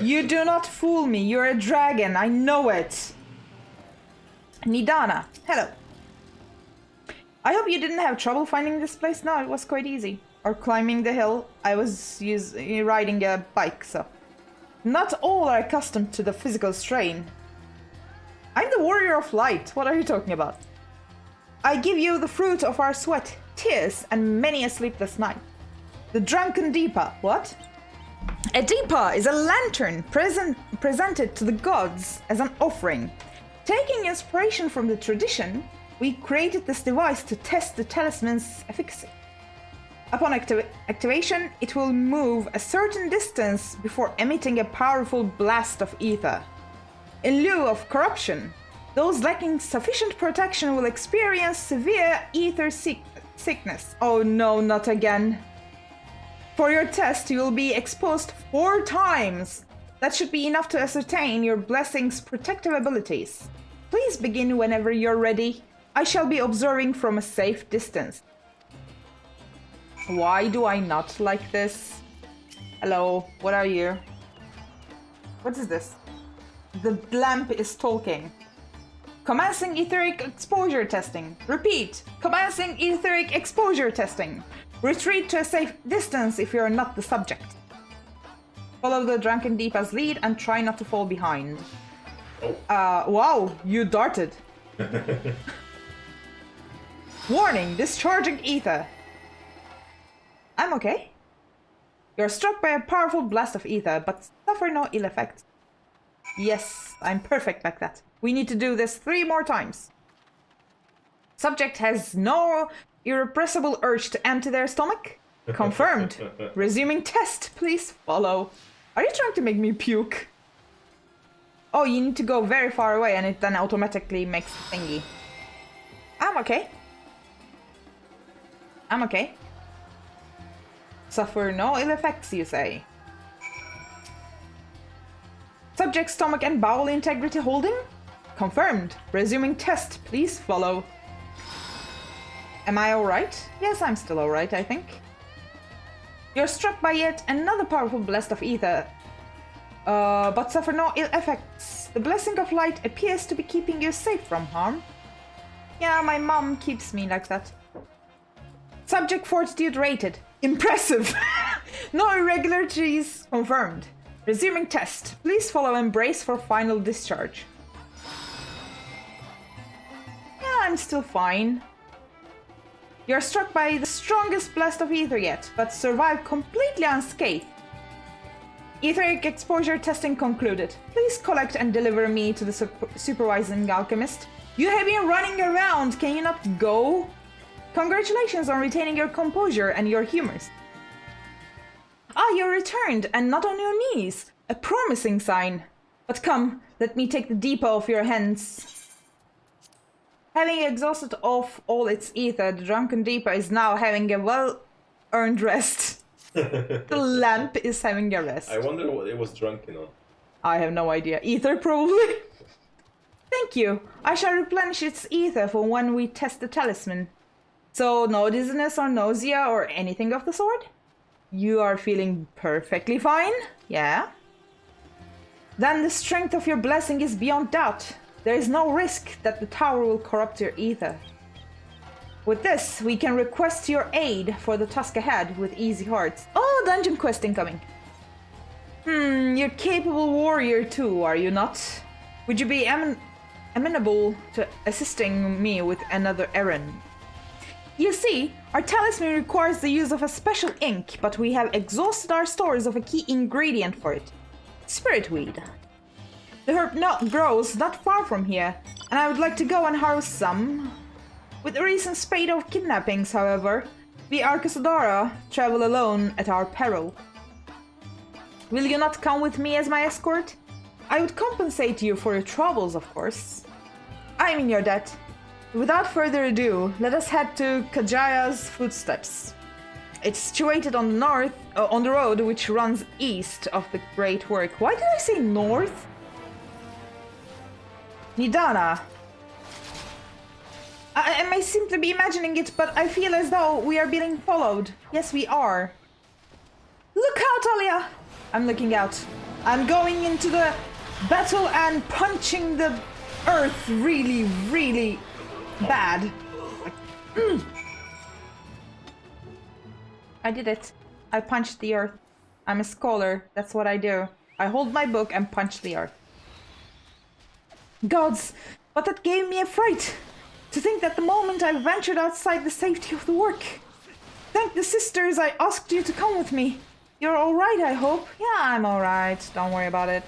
You do not fool me. You're a dragon. I know it. Nidana, hello. I hope you didn't have trouble finding this place. No, it was quite easy. Or climbing the hill. I was riding a bike, so... Not all are accustomed to the physical strain. I'm the warrior of light. What are you talking about? I give you the fruit of our sweat, tears, and many a sleepless night. The Drunken Deepa. What? A Deepa is a lantern presented to the gods as an offering. Taking inspiration from the tradition, we created this device to test the talisman's efficacy. Upon activation, it will move a certain distance before emitting a powerful blast of ether. In lieu of corruption, those lacking sufficient protection will experience severe ether sickness. Oh no, not again. For your test, you will be exposed 4 times. That should be enough to ascertain your blessing's protective abilities. Please begin whenever you're ready. I shall be observing from a safe distance. Why do I not like this? Hello, what are you? What is this? The lamp is talking. Commencing etheric exposure testing. Repeat. Commencing etheric exposure testing. Retreat to a safe distance if you're not the subject. Follow the Drunken Deepa's lead and try not to fall behind. Oh. Wow, you darted. Warning, discharging ether. I'm okay. You're struck by a powerful blast of ether, but suffer no ill effects. Yes, I'm perfect like that. We need to do this 3 more times. Subject has no irrepressible urge to empty their stomach? Confirmed. Resuming test, please follow. Are you trying to make me puke? Oh, you need to go very far away and it then automatically makes the thingy. I'm okay. I'm okay. Suffer no ill effects, you say. Subject stomach and bowel integrity holding? Confirmed. Resuming test, please follow. Am I alright? Yes, I'm still alright, I think. You're struck by yet another powerful blast of ether, but suffer no ill effects. The blessing of light appears to be keeping you safe from harm. Yeah, my mom keeps me like that. Subject fortitude rated. Impressive! No irregularities confirmed. Resuming test. Please follow and brace for final discharge. Yeah, I'm still fine. You're struck by the strongest blast of ether yet, but survive completely unscathed. Etheric exposure testing concluded. Please collect and deliver me to the supervising alchemist. You have been running around, can you not go? Congratulations on retaining your composure and your humors. Ah, you returned, and not on your knees. A promising sign. But come, let me take the Deepa off your hands. Having exhausted off all its ether, the Drunken Deepa is now having a well-earned rest. The lamp is having a rest. I wonder what it was drunken on. I have no idea. Ether, probably? Thank you. I shall replenish its ether for when we test the talisman. So, no dizziness or nausea or anything of the sort? You are feeling perfectly fine? Yeah? Then the strength of your blessing is beyond doubt. There is no risk that the tower will corrupt your ether. With this, we can request your aid for the task ahead with easy hearts. Oh, dungeon quest incoming. You're capable warrior too, are you not? Would you be amenable to assisting me with another errand? You see, our talisman requires the use of a special ink, but we have exhausted our stores of a key ingredient for it. Spiritweed. The herb grows not far from here, and I would like to go and harvest some. With the recent spate of kidnappings, however, we Arcasadara travel alone at our peril. Will you not come with me as my escort? I would compensate you for your troubles, of course. I am in your debt. Without further ado, let us head to Kajaya's footsteps. It's situated on the on the road which runs east of the Great Work. Why did I say north? Nidana. I may simply be imagining it, but I feel as though we are being followed. Yes, we are. Look out, Alia! I'm looking out. I'm going into the battle and punching the earth really, really bad. I did it. I punched the earth. I'm a scholar. That's what I do. I hold my book and punch the earth. Gods, but that gave me a fright. To think that the moment I ventured outside the safety of the work, thank the sisters I asked you to come with me. You're alright, I hope? Yeah, I'm alright. Don't worry about it.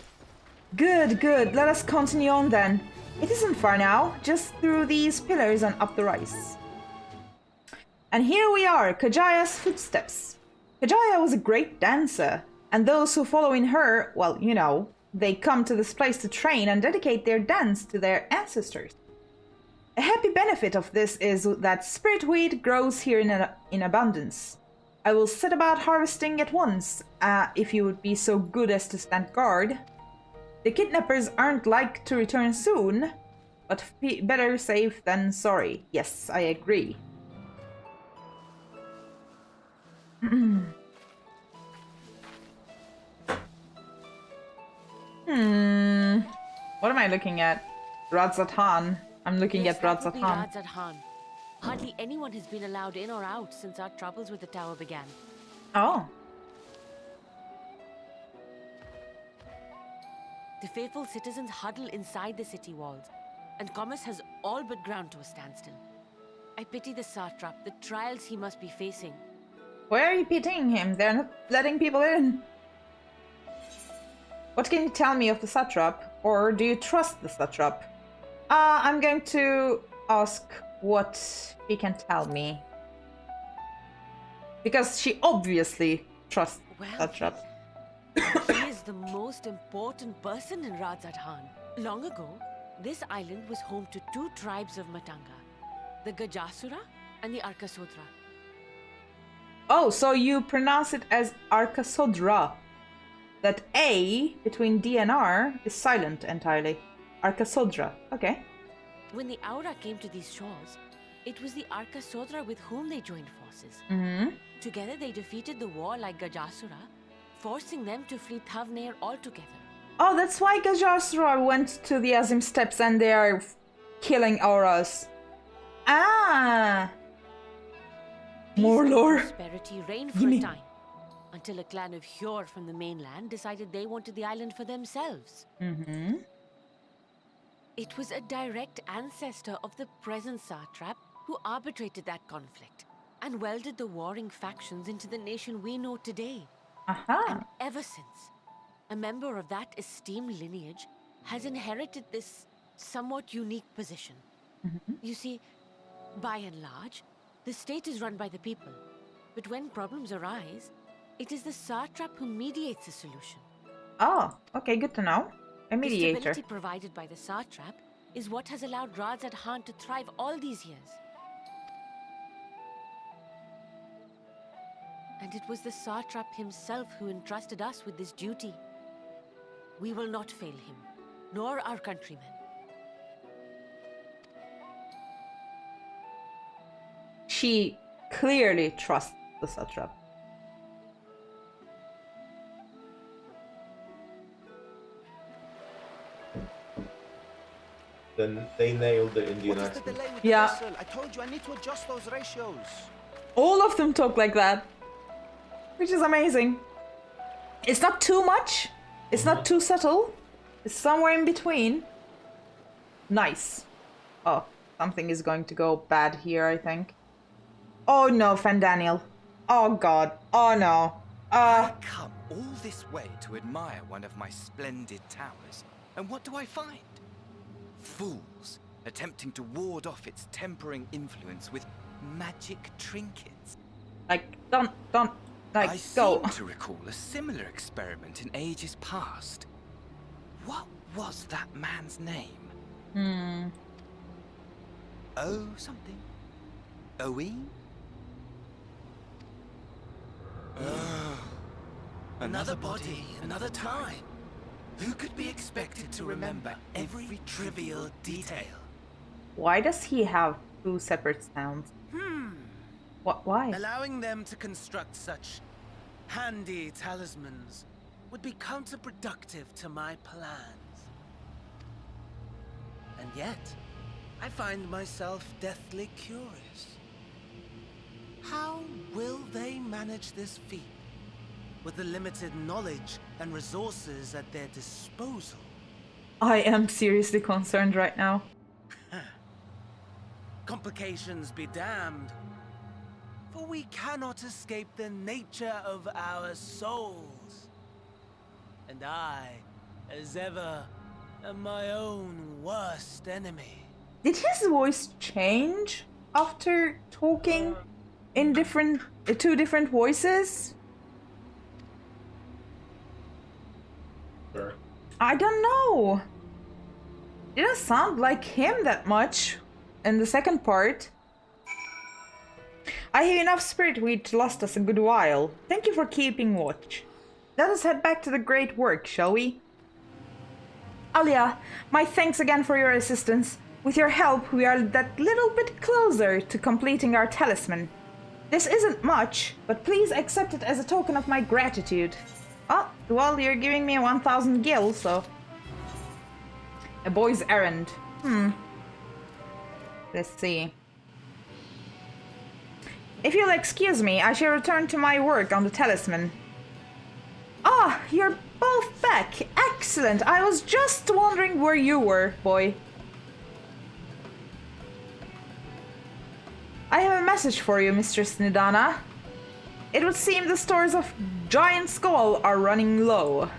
Good, good. Let us continue on then. It isn't far now, just through these pillars and up the rise. And here we are, Kajaya's footsteps. Kajaya was a great dancer, and those who follow in her, well, you know, they come to this place to train and dedicate their dance to their ancestors. A happy benefit of this is that spirit wheat grows here in abundance. I will set about harvesting at once, if you would be so good as to stand guard. The kidnappers aren't like to return soon, but better safe than sorry. Yes, I agree. What am I looking at? Radz-at-han. I'm looking at radz-at-han. Radz-at-han. Hardly anyone has been allowed in or out since our troubles with the tower began. Oh. The faithful citizens huddle inside the city walls, and commerce has all but ground to a standstill. I pity the satrap, the trials he must be facing. Why are you pitying him? They're not letting people in. What can you tell me of the satrap? Or do you trust the satrap? I'm going to ask what he can tell me. Because she obviously trusts the satrap. He is the most important person in radz-at-han. Long ago, this island was home to two tribes of Matanga, the Gajasura and the Arkasodra. Oh, so you pronounce it as Arkasodra. That A between D and R is silent entirely. Arkasodra. Okay. When the Aura came to these shores, it was the Arkasodra with whom they joined forces. Together they defeated the warlike Gajasura, forcing them to flee Thavnair altogether. Oh, that's why Gajasura went to the Azim Steppes and they are killing auras. Ah! More lore. Prosperity reigned for a time, until a clan of Hjor from the mainland decided they wanted the island for themselves. It was a direct ancestor of the present satrap who arbitrated that conflict and welded the warring factions into the nation we know today. And ever since, a member of that esteemed lineage has inherited this somewhat unique position. You see, by and large, the state is run by the people, but when problems arise, it is the satrap who mediates a solution. Oh, okay, good to know. A mediator. The stability provided by the satrap is what has allowed radz-at-han to thrive all these years. And it was the satrap himself who entrusted us with this duty. We will not fail him, nor our countrymen. She clearly trusts the satrap. Then they nailed the Indian accent. Yeah. I told you I need to adjust those ratios. All of them talk like that, which is amazing. It's not too much. It's not too subtle. It's somewhere in between. Nice. Oh, something is going to go bad here, I think. Oh no, Fandaniel. Oh god. Oh no. I come all this way to admire one of my splendid towers, and what do I find? Fools attempting to ward off its tempering influence with magic trinkets. Like, don't, like, I go. seem to recall a similar experiment in ages past. What was that man's name? Oh, something. Owen? Another body, another time. Who could be expected to remember every trivial detail? Why does he have two separate sounds? What? Why? Allowing them to construct such handy talismans would be counterproductive to my plans. And yet, I find myself deathly curious. How will they manage this feat with the limited knowledge and resources at their disposal? I am seriously concerned right now. Complications be damned. for we cannot escape the nature of our souls. And I, as ever, am my own worst enemy. Did his voice change after talking in two different voices? Sure. I don't know. It didn't sound like him that much in the second part. I have enough spirit which lost us a good while. Thank you for keeping watch. Let us head back to the great work, shall we? Alia, my thanks again for your assistance. With your help, we are that little bit closer to completing our talisman. This isn't much, but please accept it as a token of my gratitude. Oh, well, you're giving me 1,000 gil, so... A boy's errand. Let's see. If you'll excuse me, I shall return to my work on the talisman. Ah, you're both back. Excellent. I was just wondering where you were, boy. I have a message for you, Mistress Nidana. It would seem the stores of Giant Skull are running low.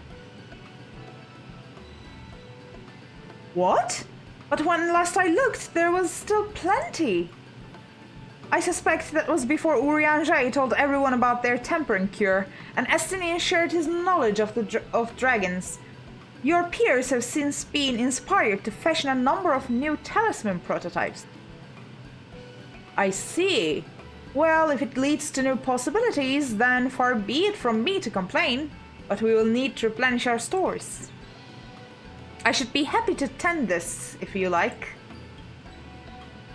What? But when last I looked, there was still plenty. I suspect that was before Urianger told everyone about their tempering cure, and Estinian shared his knowledge of dragons. Your peers have since been inspired to fashion a number of new talisman prototypes. I see. Well, if it leads to new possibilities, then far be it from me to complain, but we will need to replenish our stores. I should be happy to tend this, if you like.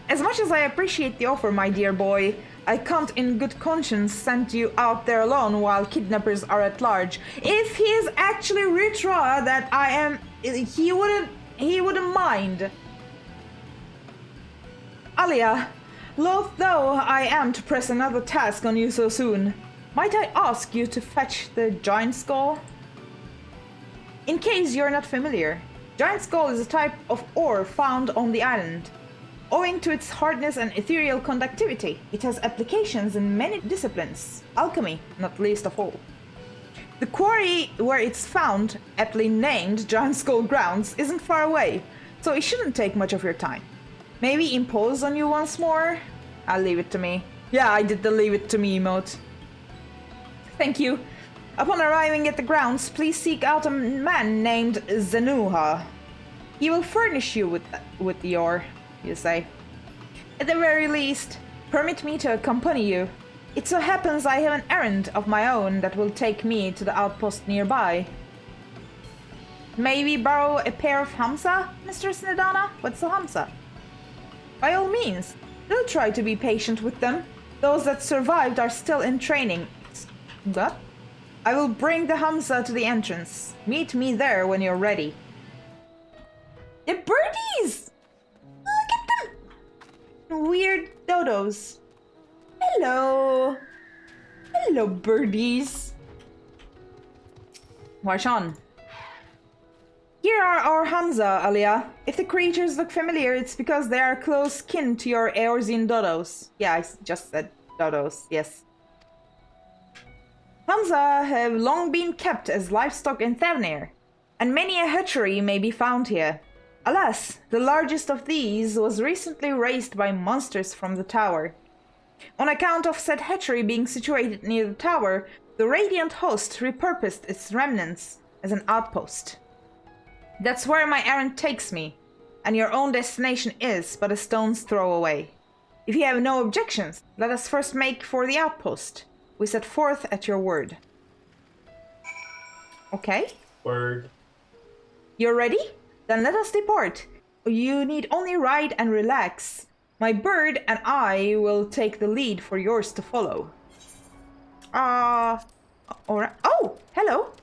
As much as I appreciate the offer, my dear boy, I can't in good conscience send you out there alone while kidnappers are at large. If he is actually Ritra that I am, he wouldn't mind. Alia, loath though I am to press another task on you so soon, might I ask you to fetch the Giant Skull? In case you're not familiar, Giant Skull is a type of ore found on the island. Owing to its hardness and ethereal conductivity, it has applications in many disciplines, alchemy not least of all. The quarry where it's found, aptly named Giant Skull Grounds, isn't far away, so it shouldn't take much of your time. Maybe impose on you once more? I'll leave it to me. Yeah, I did the leave it to me emote. Thank you. Upon arriving at the grounds, please seek out a man named Zenuha. He will furnish you with the ore, you say. At the very least, permit me to accompany you. It so happens I have an errand of my own that will take me to the outpost nearby. May we borrow a pair of Hamsa, Mistress Nidana? What's a Hamsa? By all means, do try to be patient with them. Those that survived are still in training. What? I will bring the Hamsa to the entrance. Meet me there when you're ready. The birdies! Look at them! Weird dodos. Hello. Hello, birdies. Watch on. Here are our Hamsa, Alia. If the creatures look familiar, it's because they are close kin to your Eorzine dodos. Yeah, I just said dodos, yes. Hamsa have long been kept as livestock in Thavnair, and many a hatchery may be found here. Alas, the largest of these was recently raised by monsters from the tower. On account of said hatchery being situated near the tower, the Radiant Host repurposed its remnants as an outpost. That's where my errand takes me, and your own destination is but a stone's throw away. If you have no objections, let us first make for the outpost. We set forth at your word. Okay. Word. You're ready? Then let us depart. You need only ride and relax. My bird and I will take the lead for yours to follow. Alright. Oh, hello.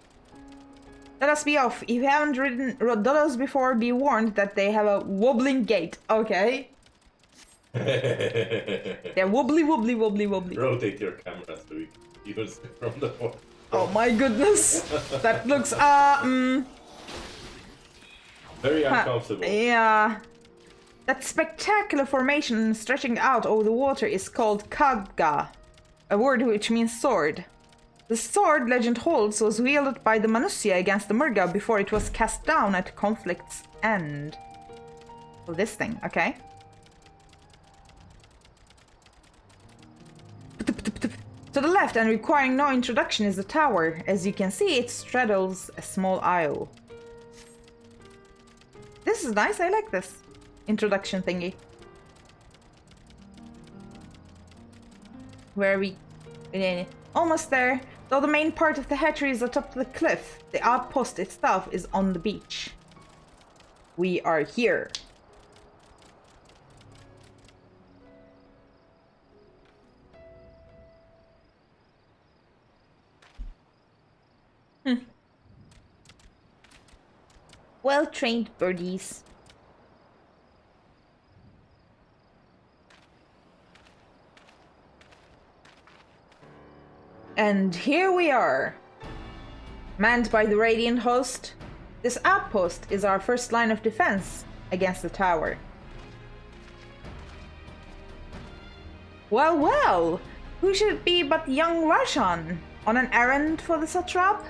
Let us be off. If you haven't ridden dodos before, be warned that they have a wobbling gait. Okay. They're wobbly. Rotate your camera so we can use it from the phone. Oh my goodness. That looks, very uncomfortable. Yeah. That spectacular formation stretching out over the water is called Khadga. a word which means sword. The sword, legend holds, was wielded by the Manusya against the Murga before it was cast down at conflict's end. Oh, this thing, okay. To the left and requiring no introduction is the tower. As you can see, it straddles a small isle. This is nice, I like this introduction thingy. Where are we? Almost there. Though the main part of the hatchery is atop the cliff, the outpost itself is on the beach. We are here. Well-trained birdies. And here we are. Manned by the Radiant host, this outpost is our first line of defense against the tower. Well, well, who should it be but young Roshan, on an errand for the satrap?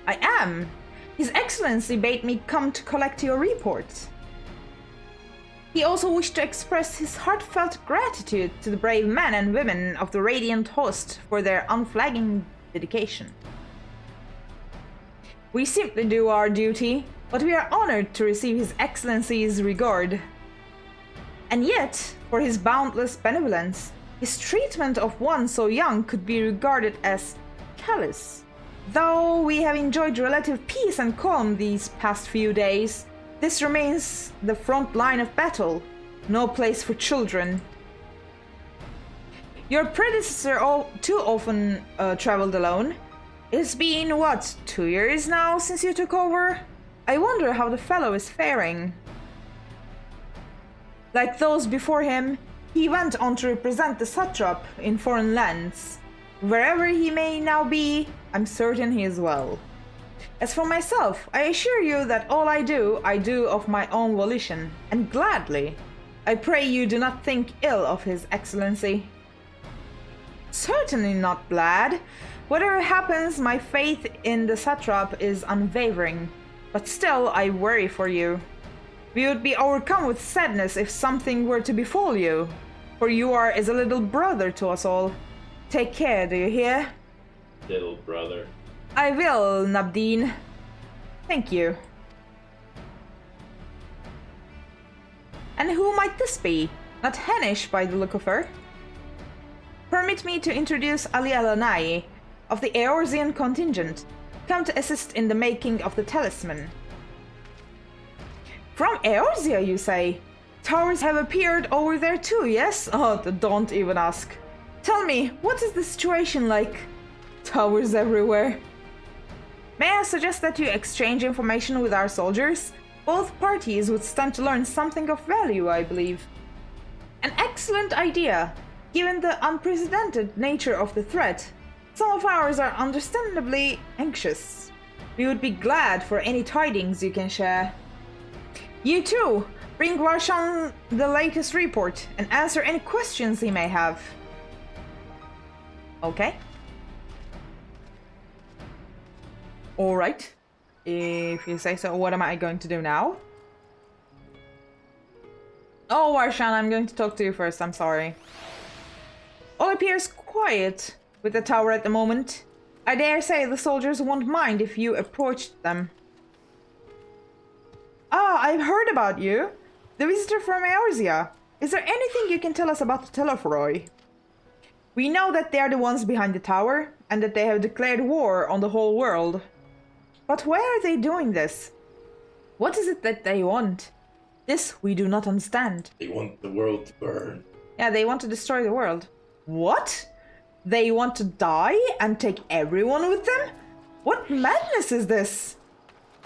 I am. His Excellency bade me come to collect your report. He also wished to express his heartfelt gratitude to the brave men and women of the Radiant host for their unflagging dedication. We simply do our duty, but we are honored to receive His Excellency's regard. And yet, for his boundless benevolence, his treatment of one so young could be regarded as callous. Though we have enjoyed relative peace and calm these past few days, this remains the front line of battle. No place for children. Your predecessor too often traveled alone. It's been, what, 2 years now since you took over? I wonder how the fellow is faring. Like those before him, he went on to represent the satrap in foreign lands. Wherever he may now be, I'm certain he is well. As for myself, I assure you that all I do of my own volition, and gladly. I pray you do not think ill of His Excellency. Certainly not, lad. Whatever happens, my faith in the satrap is unwavering. But still, I worry for you. We would be overcome with sadness if something were to befall you, for you are as a little brother to us all. Take care, do you hear? Little brother. I will, Nabdeen. Thank you. And who might this be? Not Henish by the look of her. Permit me to introduce Ali Alanai, of the Eorzean contingent, come to assist in the making of the talisman. From Eorzea, you say? Towers have appeared over there too, yes? Oh, don't even ask. Tell me, what is the situation like? Towers everywhere. May I suggest that you exchange information with our soldiers? Both parties would stand to learn something of value, I believe. An excellent idea. Given the unprecedented nature of the threat, some of ours are understandably anxious. We would be glad for any tidings you can share. You too! Bring Roshan the latest report and answer any questions he may have. Okay. Alright. If you say so, what am I going to do now? Oh, Roshan, I'm going to talk to you first, I'm sorry. All appears quiet with the tower at the moment. I dare say the soldiers won't mind if you approached them. Ah, I've heard about you. The visitor from Eorzea. Is there anything you can tell us about the Telophoroi? We know that they are the ones behind the tower, and that they have declared war on the whole world. But why are they doing this? What is it that they want? This we do not understand. They want the world to burn. Yeah, they want to destroy the world. What? They want to die and take everyone with them? What madness is this?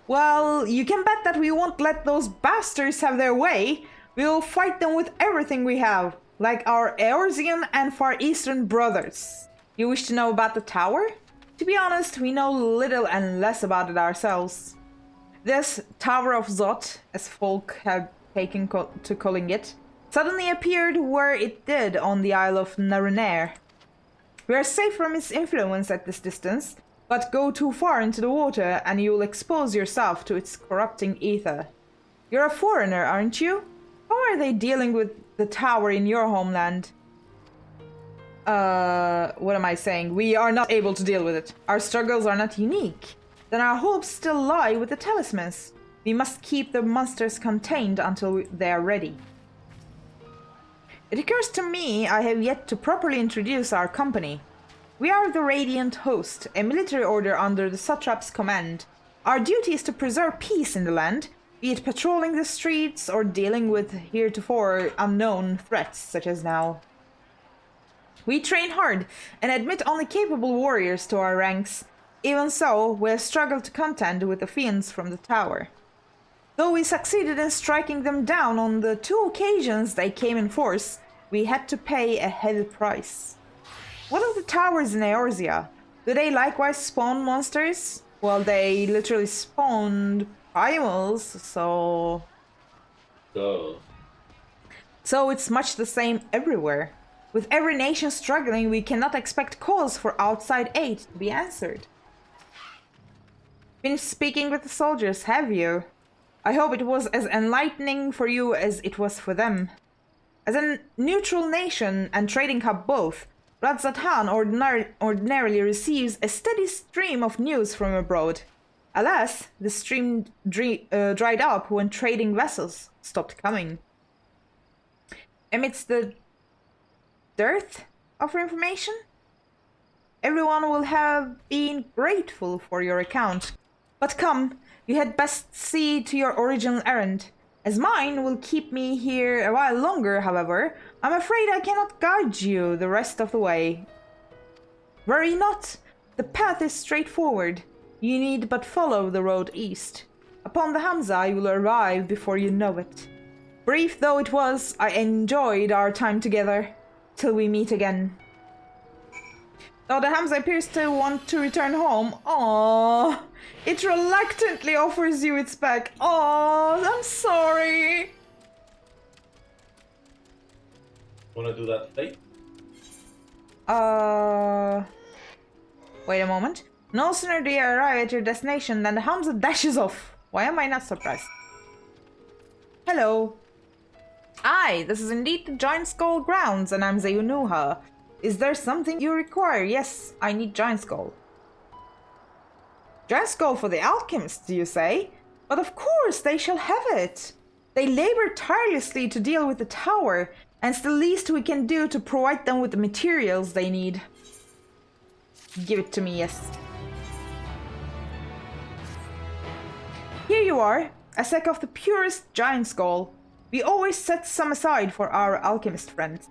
Well, you can bet that we won't let those bastards have their way. We will fight them with everything we have, like our Eorzean and Far Eastern brothers. You wish to know about the tower? To be honest, we know little and less about it ourselves. This Tower of Zot, as folk have taken to calling it, suddenly appeared where it did on the Isle of Thavnair. We are safe from its influence at this distance, but go too far into the water and you'll expose yourself to its corrupting ether. You're a foreigner, aren't you? How are they dealing with the tower in your homeland? What am I saying? We are not able to deal with it. Our struggles are not unique. Then our hopes still lie with the Talismans. We must keep the monsters contained until they are ready. It occurs to me I have yet to properly introduce our company. We are the Radiant Host, a military order under the Satrap's command. Our duty is to preserve peace in the land, be it patrolling the streets or dealing with heretofore unknown threats such as now. We train hard and admit only capable warriors to our ranks. Even so, we have struggled to contend with the fiends from the tower. Though we succeeded in striking them down on the 2 occasions they came in force, we had to pay a heavy price. What of the towers in Eorzea? Do they likewise spawn monsters? Well, they literally spawned primals, so... So it's much the same everywhere. With every nation struggling, we cannot expect calls for outside aid to be answered. Finished speaking with the soldiers, have you? I hope it was as enlightening for you as it was for them. As a neutral nation and trading hub both, radz-at-han ordinarily receives a steady stream of news from abroad. Alas, the stream dried up when trading vessels stopped coming. Amidst the dearth of information, everyone will have been grateful for your account. But come, you had best see to your original errand. As mine will keep me here a while longer, however, I'm afraid I cannot guide you the rest of the way. Worry not, the path is straightforward. You need but follow the road east. Upon the Hamza you will arrive before you know it. Brief though it was, I enjoyed our time together. Till we meet again. Though the Hamza appears to want to return home, aww, it reluctantly offers you its back. Aww, I'm sorry. Wanna do that today? Wait a moment. No sooner do you arrive at your destination than the Hamza dashes off. Why am I not surprised? Hello. Aye, this is indeed the Giant Skull grounds, and I'm Zayunuha. Is there something you require? Yes, I need Giant Skull. Giant Skull for the alchemists, do you say? But of course, they shall have it. They labor tirelessly to deal with the tower, and it's the least we can do to provide them with the materials they need. Give it to me, yes. Here you are, a sack of the purest Giant Skull. We always set some aside for our alchemist friends.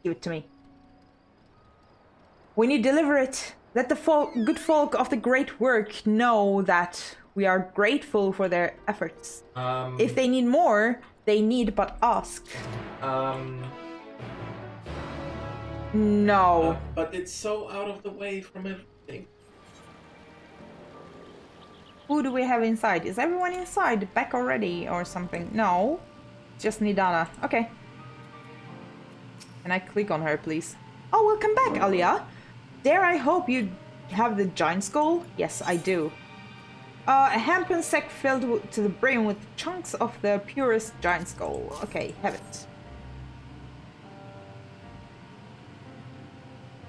Give it to me. When you deliver it, let the good folk of the great work know that we are grateful for their efforts. If they need more, they need but ask. No. But it's so out of the way from everything. Who do we have inside? Is everyone inside back already or something? No. Just Nidana. Okay. Can I click on her, please? Oh, welcome back, Alia. Dare I hope you have the Giant Skull? Yes, I do. A hempen sack filled to the brim with chunks of the purest Giant Skull. Okay, have it.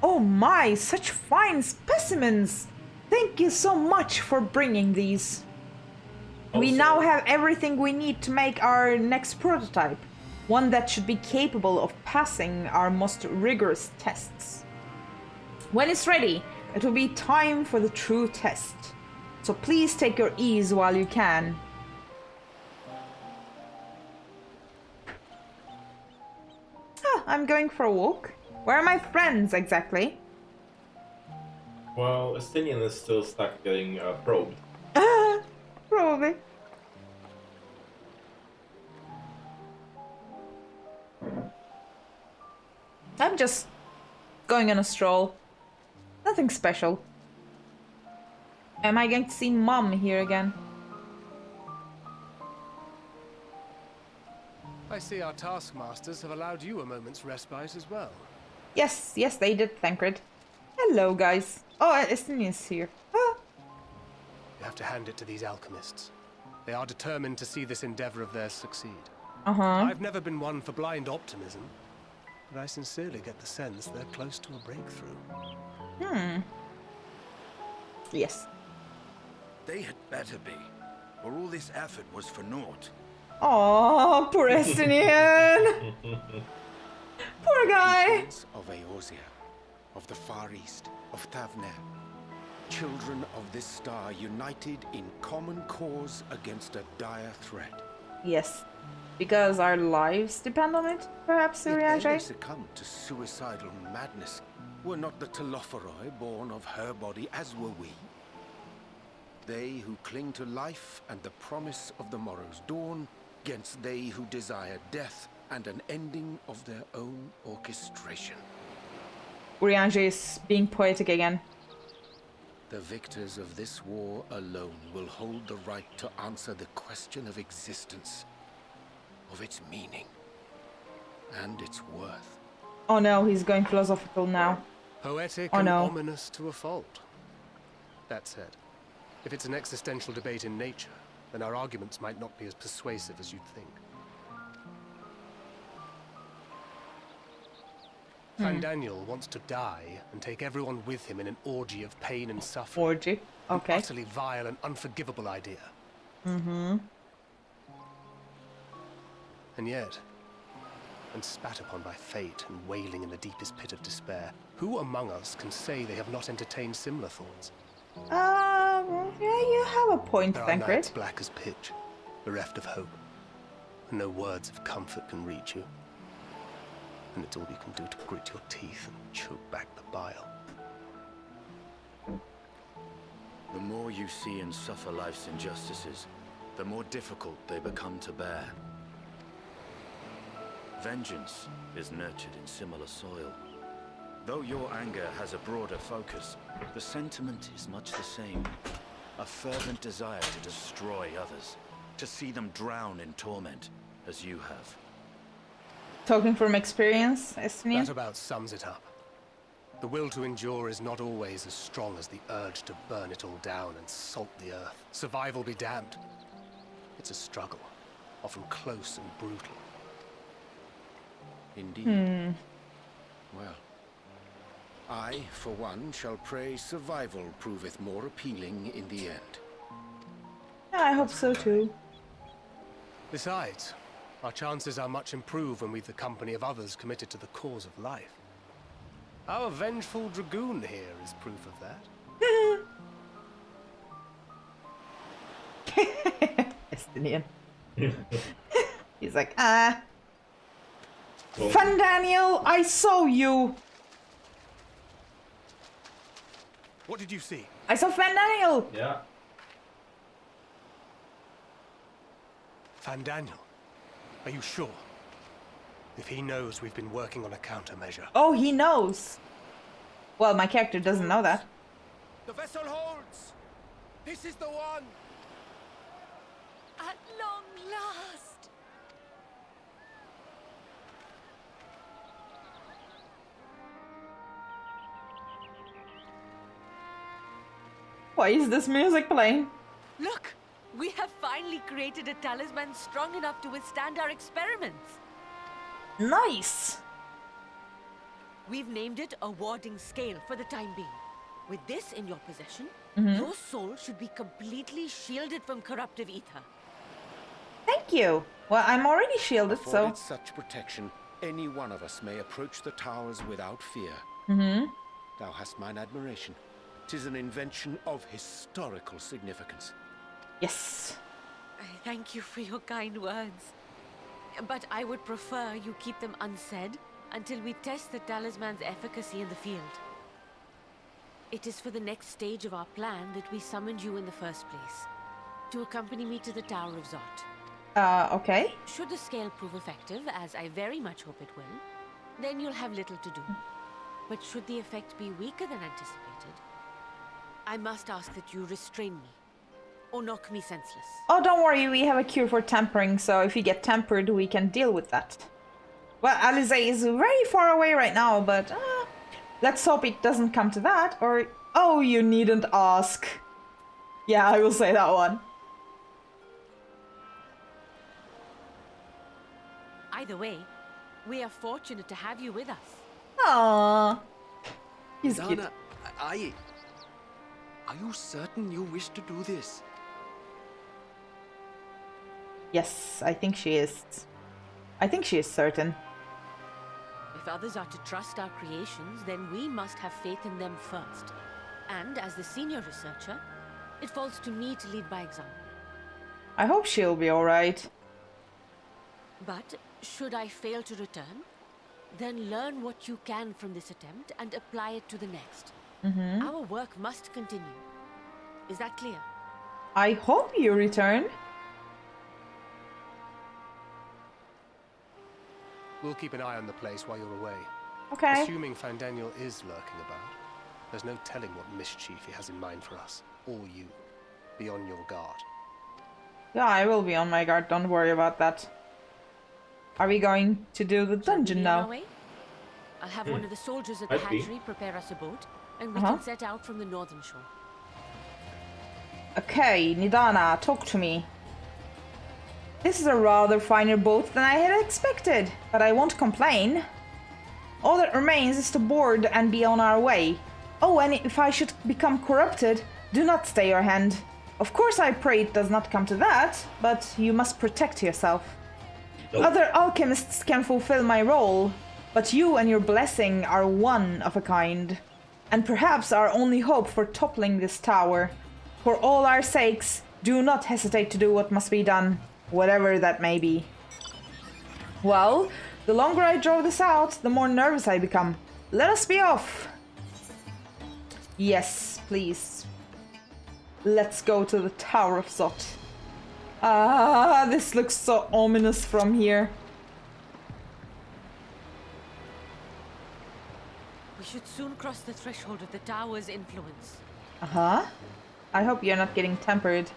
Oh my, such fine specimens! Thank you so much for bringing these. We now have everything we need to make our next prototype. One that should be capable of passing our most rigorous tests. When it's ready, it will be time for the true test. So please take your ease while you can. Ah, I'm going for a walk. Where are my friends exactly? Well, Estinian is still stuck getting probed. Probably. I'm just going on a stroll. Nothing special. Am I going to see Mom here again? I see our taskmasters have allowed you a moment's respite as well. Yes, yes, they did, Thancred. Hello, guys. Oh, Estinian's here. Ah. You have to hand it to these alchemists. They are determined to see this endeavor of theirs succeed. I've never been one for blind optimism, but I sincerely get the sense they're close to a breakthrough. Yes. They had better be, or all this effort was for naught. Oh, poor Estinian. Poor guy. Of Eorzea, of the Far East, of Thavnair. Children of this star united in common cause against a dire threat. Yes. Because our lives depend on it, perhaps, If they Huliandel? succumbed to suicidal madness, were not the Telophoroi born of her body as were we? They who cling to life and the promise of the morrow's dawn, against they who desire death and an ending of their own orchestration. Huliandel is being poetic again. The victors of this war alone will hold the right to answer the question of existence, of its meaning, and its worth. Oh no, he's going philosophical now. Poetic Oh and no. ominous to a fault. That said, if it's an existential debate in nature, then our arguments might not be as persuasive as you'd think. Daniel wants to die and take everyone with him in an orgy of pain and suffering. Orgy, okay. An utterly vile and unforgivable idea. And yet, when spat upon by fate and wailing in the deepest pit of despair, who among us can say they have not entertained similar thoughts? Yeah, you have a point, There are nights Thancred. black as pitch, bereft of hope, and no words of comfort can reach you. And it's all you can do to grit your teeth and choke back the bile. The more you see and suffer life's injustices, the more difficult they become to bear. Vengeance is nurtured in similar soil. Though your anger has a broader focus, the sentiment is much the same. A fervent desire to destroy others, to see them drown in torment, as you have. Talking from experience, Estinian? That about sums it up. The will to endure is not always as strong as the urge to burn it all down and salt the earth. Survival be damned. It's a struggle, often close and brutal. Indeed. Well, I, for one, shall pray survival proveth more appealing in the end. Yeah, I hope so too. Besides, our chances are much improved when we've the company of others committed to the cause of life. Our vengeful dragoon here is proof of that. Estinian. He's like, Fun Daniel, I saw you! What did you see? I saw Fan Daniel! Yeah. Daniel, are you sure? If he knows we've been working on a countermeasure. Oh, he knows! Well, my character doesn't know that. The vessel holds! This is the one! At long last! Why is this music playing? Look! We have finally created a talisman strong enough to withstand our experiments. Nice! We've named it a warding scale for the time being. With this in your possession, your soul should be completely shielded from corruptive ether. Thank you! Well, I'm already shielded, so... Afforded such protection, any one of us may approach the towers without fear. Thou hast mine admiration. 'Tis an invention of historical significance. Yes. I thank you for your kind words. But I would prefer you keep them unsaid until we test the talisman's efficacy in the field. It is for the next stage of our plan that we summoned you in the first place. To accompany me to the Tower of Zot. Okay. Should the scale prove effective, as I very much hope it will, then you'll have little to do. But should the effect be weaker than anticipated, I must ask that you restrain me. or knock me senseless. Oh, don't worry, we have a cure for tampering, so if you get tempered, we can deal with that. Well, Alize is very far away right now, but let's hope it doesn't come to that, or... Oh, you needn't ask. Yeah, I will say that one. Either way, we are fortunate to have you with us. Aww. He's cute. Dana, are you certain you wish to do this? Yes, I think she is. I think she is certain. If others are to trust our creations, then we must have faith in them first. And as the senior researcher, it falls to me to lead by example. I hope she'll be alright. But should I fail to return, then learn what you can from this attempt and apply it to the next. Our work must continue. Is that clear? I hope you return. We'll keep an eye on the place while you're away. Okay. Assuming Fandaniel is lurking about, there's no telling what mischief he has in mind for us, or you. Be on your guard. Yeah, I will be on my guard, don't worry about that. Are we going to do the dungeon now? I'll have one of the soldiers at the hatchery prepare us a boat, and we can set out from the northern shore. Okay, Nidana, talk to me. This is a rather finer boat than I had expected, but I won't complain. All that remains is to board and be on our way. Oh, and if I should become corrupted, do not stay your hand. Of course I pray it does not come to that, but you must protect yourself. Nope. Other alchemists can fulfill my role, but you and your blessing are one of a kind, and perhaps our only hope for toppling this tower. For all our sakes, do not hesitate to do what must be done, whatever that may be. Well, the longer I draw this out, the more nervous I become. Let us be off! Yes, please. Let's go to the Tower of Zot. Ah, this looks so ominous from here. We should soon cross the threshold of the tower's influence. Uh-huh. I hope you're not getting tempered.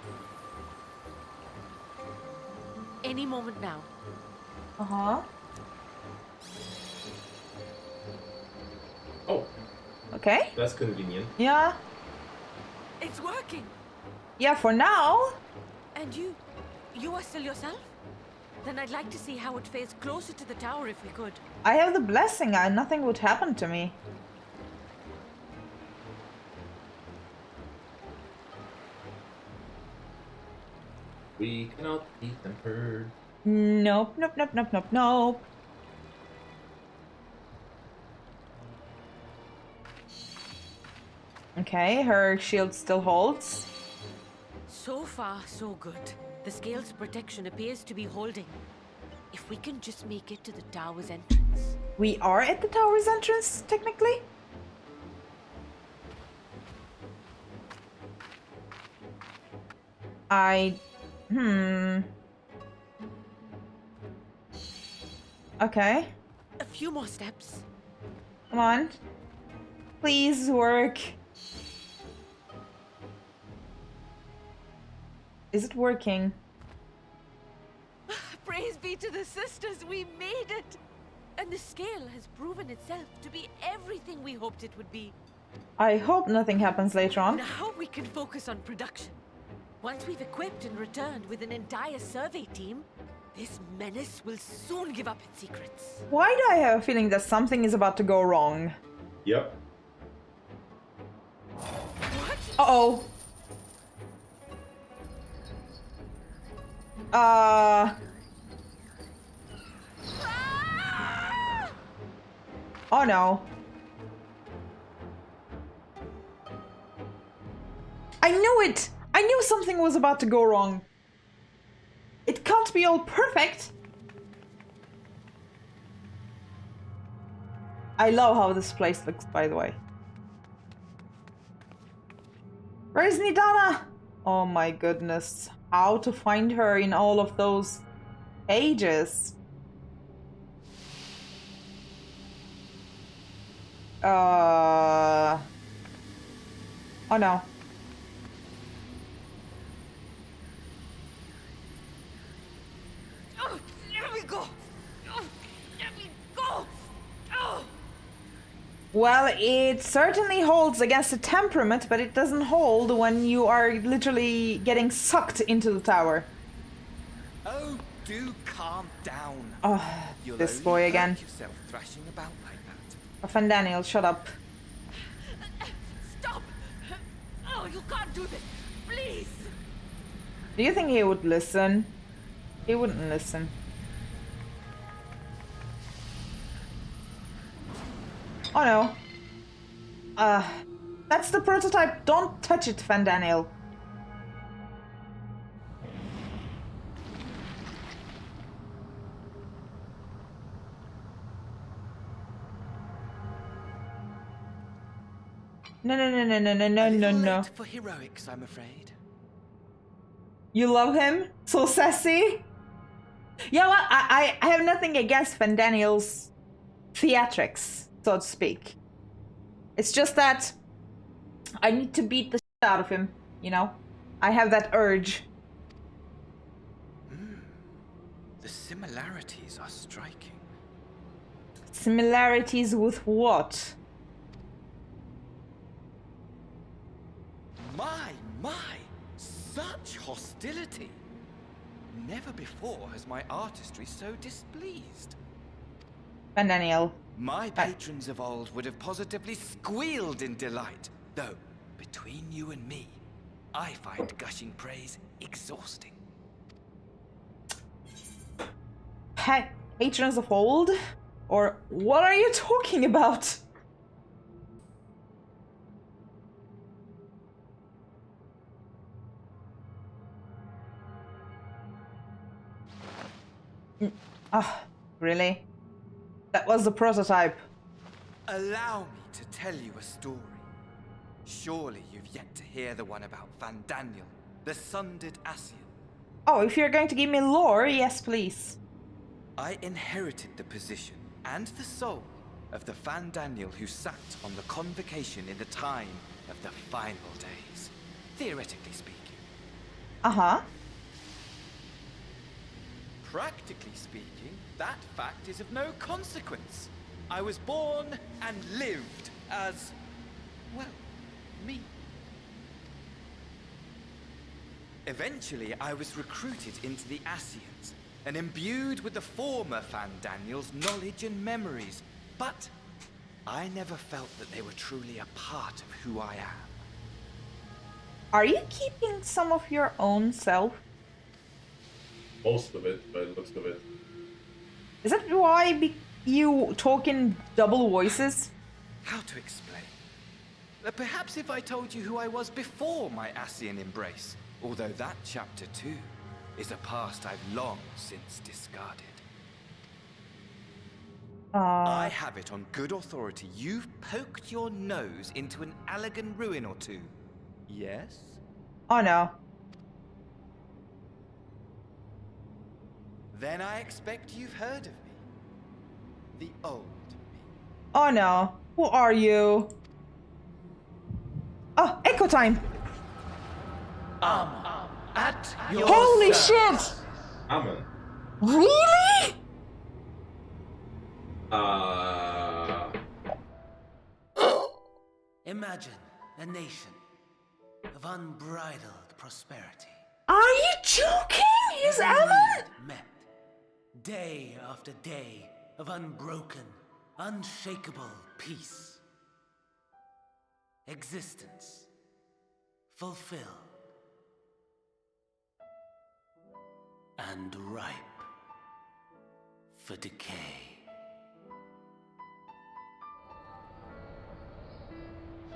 Any moment now. Uh-huh. Oh. Okay. That's convenient. Yeah. It's working! Yeah, for now. And you are still yourself? Then I'd like to see how it fares closer to the tower if we could. I have the blessing, and nothing would happen to me. We cannot be tempered. Nope, nope, nope, nope, nope, nope. Okay, her shield still holds. So far, so good. The scale's protection appears to be holding. If we can just make it to the tower's entrance. We are at the tower's entrance, technically? Okay. A few more steps. Come on. Please work. Is it working? Praise be to the sisters, we made it! And the scale has proven itself to be everything we hoped it would be. I hope nothing happens later on. Now we can focus on production. Once we've equipped and returned with an entire survey team, this menace will soon give up its secrets. Why do I have a feeling that something is about to go wrong? Yep. What? Uh-oh. Oh no. I knew it! I knew something was about to go wrong. It can't be all perfect. I love how this place looks, by the way. Where's Nidana? Oh my goodness. How to find her in all of those pages? Oh no. go! Oh, let me go! Oh. Well, it certainly holds against the temperament, but it doesn't hold when you are literally getting sucked into the tower. Oh, do calm down. Oh, You'll this only boy hurt again. yourself thrashing about like that. Oh, Fandaniel, shut up. Stop! Oh, you can't do this! Please! Do you think he would listen? He wouldn't listen. Oh no. That's the prototype. Don't touch it, Fandaniel. No. For heroics, I'm afraid. You love him? So sassy? Yeah, well, I have nothing against Fandaniel's theatrics, so to speak. It's just that I need to beat the shit out of him, you know? I have that urge. The similarities are striking. Similarities with what? My! Such hostility! Never before has my artistry so displeased. Fandaniel. My patrons of old would have positively squealed in delight, though, between you and me, I find gushing praise exhausting. Patrons of old? Or what are you talking about? Really? That was the prototype. Allow me to tell you a story. Surely you've yet to hear the one about Fandaniel, the sundered Ascian. Oh, if you're going to give me lore, yes please. I inherited the position and the soul of the Fandaniel who sat on the convocation in the time of the final days, theoretically speaking. Uh-huh. Practically speaking, that fact is of no consequence. I was born and lived as, well, me. Eventually, I was recruited into the Ascians and imbued with the former Fandaniel's knowledge and memories, but I never felt that they were truly a part of who I am. Are you keeping some of your own self? Most of it, by the looks of it. Is that why you talk in double voices? How to explain? Perhaps if I told you who I was before my Ascian embrace, although that chapter too is a past I've long since discarded. I have it on good authority you've poked your nose into an Allegan ruin or two. Yes? Oh no. Then I expect you've heard of me. The old me. Oh no. Who are you? Oh, echo time! At your Holy service. shit! Amen. Really? Imagine a nation of unbridled prosperity. Are you joking? He's Alan? Met day after day of unbroken, unshakable peace. Existence fulfilled and ripe for decay.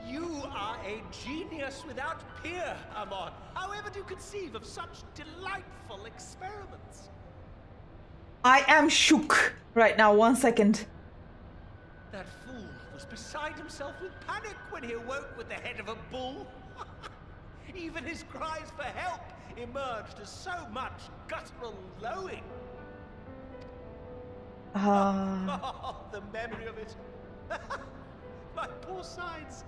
You are a genius without peer, Amon. However do you conceive of such delightful experiments? I am shook right now. 1 second. That fool was beside himself with panic when he awoke with the head of a bull. Even his cries for help emerged as so much guttural lowing. Oh, the memory of it. My poor sides.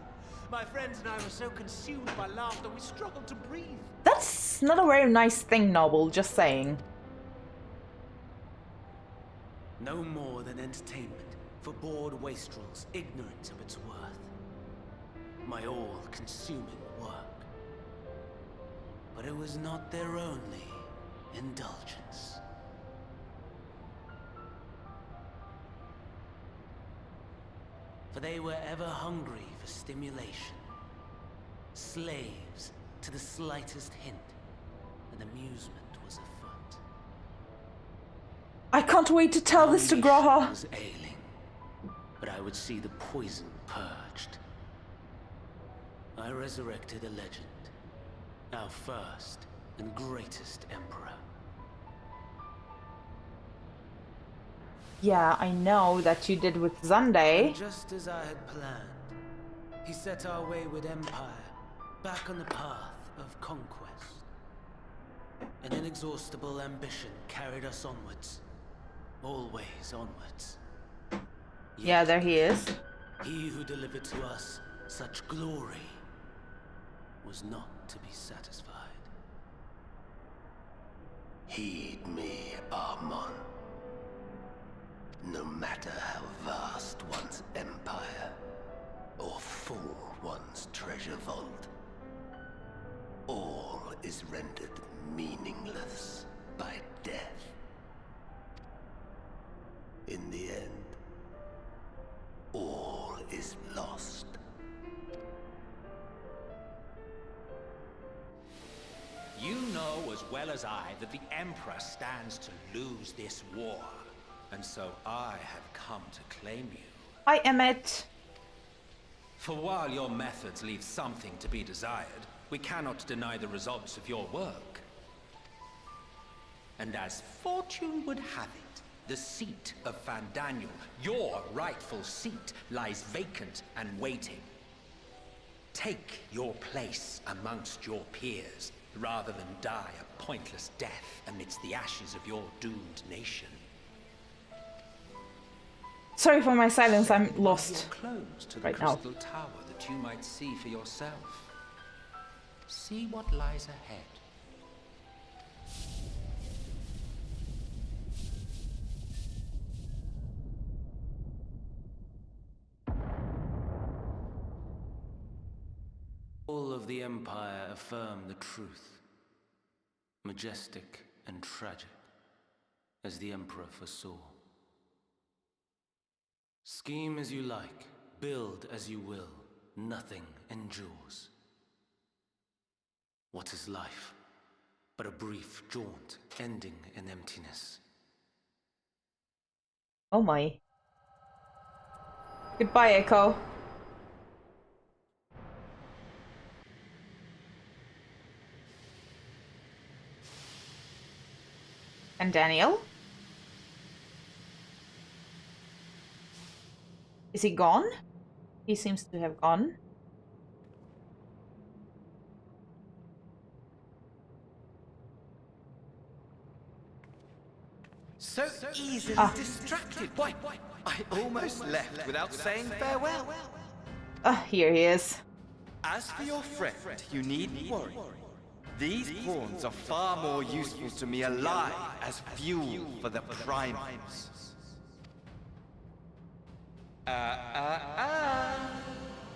My friends and I were so consumed by laughter we struggled to breathe. That's not a very nice thing, Noble, just saying. No more than entertainment for bored wastrels ignorant of its worth. My all-consuming work. But it was not their only indulgence. For they were ever hungry for stimulation. Slaves to the slightest hint that amusement was afoot. I can't wait to tell this to G'raha. Was ailing, but I would see the poison purged. I resurrected a legend, our first and greatest emperor. Yeah, I know that you did with Sunday. And just as I had planned, he set our wayward empire back on the path of conquest. An inexhaustible ambition carried us onwards. Always onwards. Yeah, there he is. He who delivered to us such glory was not to be satisfied. Heed me, Armon. No matter how vast one's empire, or full one's treasure vault, all is rendered meaningless by death. In the end, all is lost. You know as well as I that the Emperor stands to lose this war. And so I have come to claim you. Hi, Emmett. For while your methods leave something to be desired, we cannot deny the results of your work. And as fortune would have it, the seat of Fandaniel, your rightful seat, lies vacant and waiting. Take your place amongst your peers, rather than die a pointless death amidst the ashes of your doomed nation. Sorry for my silence, I'm lost Close to the right now. crystal tower that you might see for yourself. See what lies ahead. All of the Empire affirm the truth. Majestic and tragic, as the Emperor foresaw. Scheme as you like, build as you will, nothing endures. What is life but a brief jaunt ending in emptiness? Oh my. Goodbye, Echo. And Daniel? Is he gone? He seems to have gone. So easily distracted. Why, I almost left without saying farewell. Here he is. As for your friend, you needn't worry. These pawns are far more useful to me alive as fuel for the primals.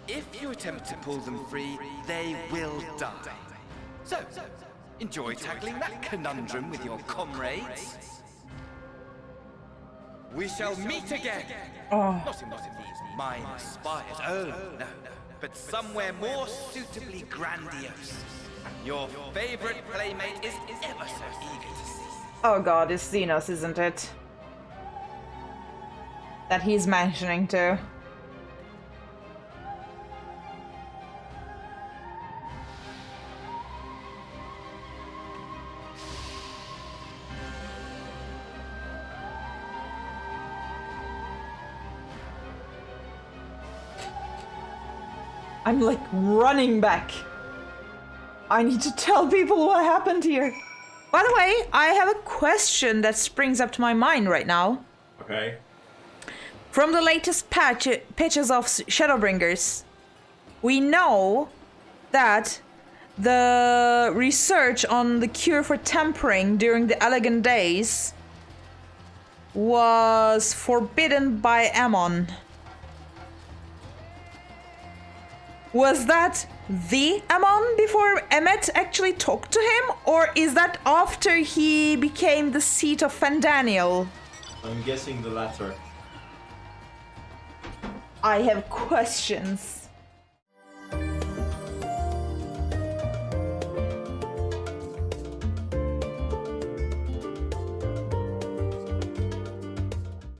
If you attempt to pull them free, they will die. So, enjoy tackling that conundrum with your comrades. We shall meet again. Not in one of these minor spires, oh no, but somewhere more suitably grandiose. Your favorite playmate is ever so eager to see. Oh god, it's Xenos, isn't it? That he's mentioning too. I'm like running back. I need to tell people what happened here. By the way, I have a question that springs up to my mind right now. Okay. From the latest pitches of Shadowbringers, we know that the research on the cure for tempering during the Elegant Days was forbidden by Ammon. Was that the Ammon before Emmet actually talked to him? Or is that after he became the seat of Fandaniel? I'm guessing the latter. I have questions.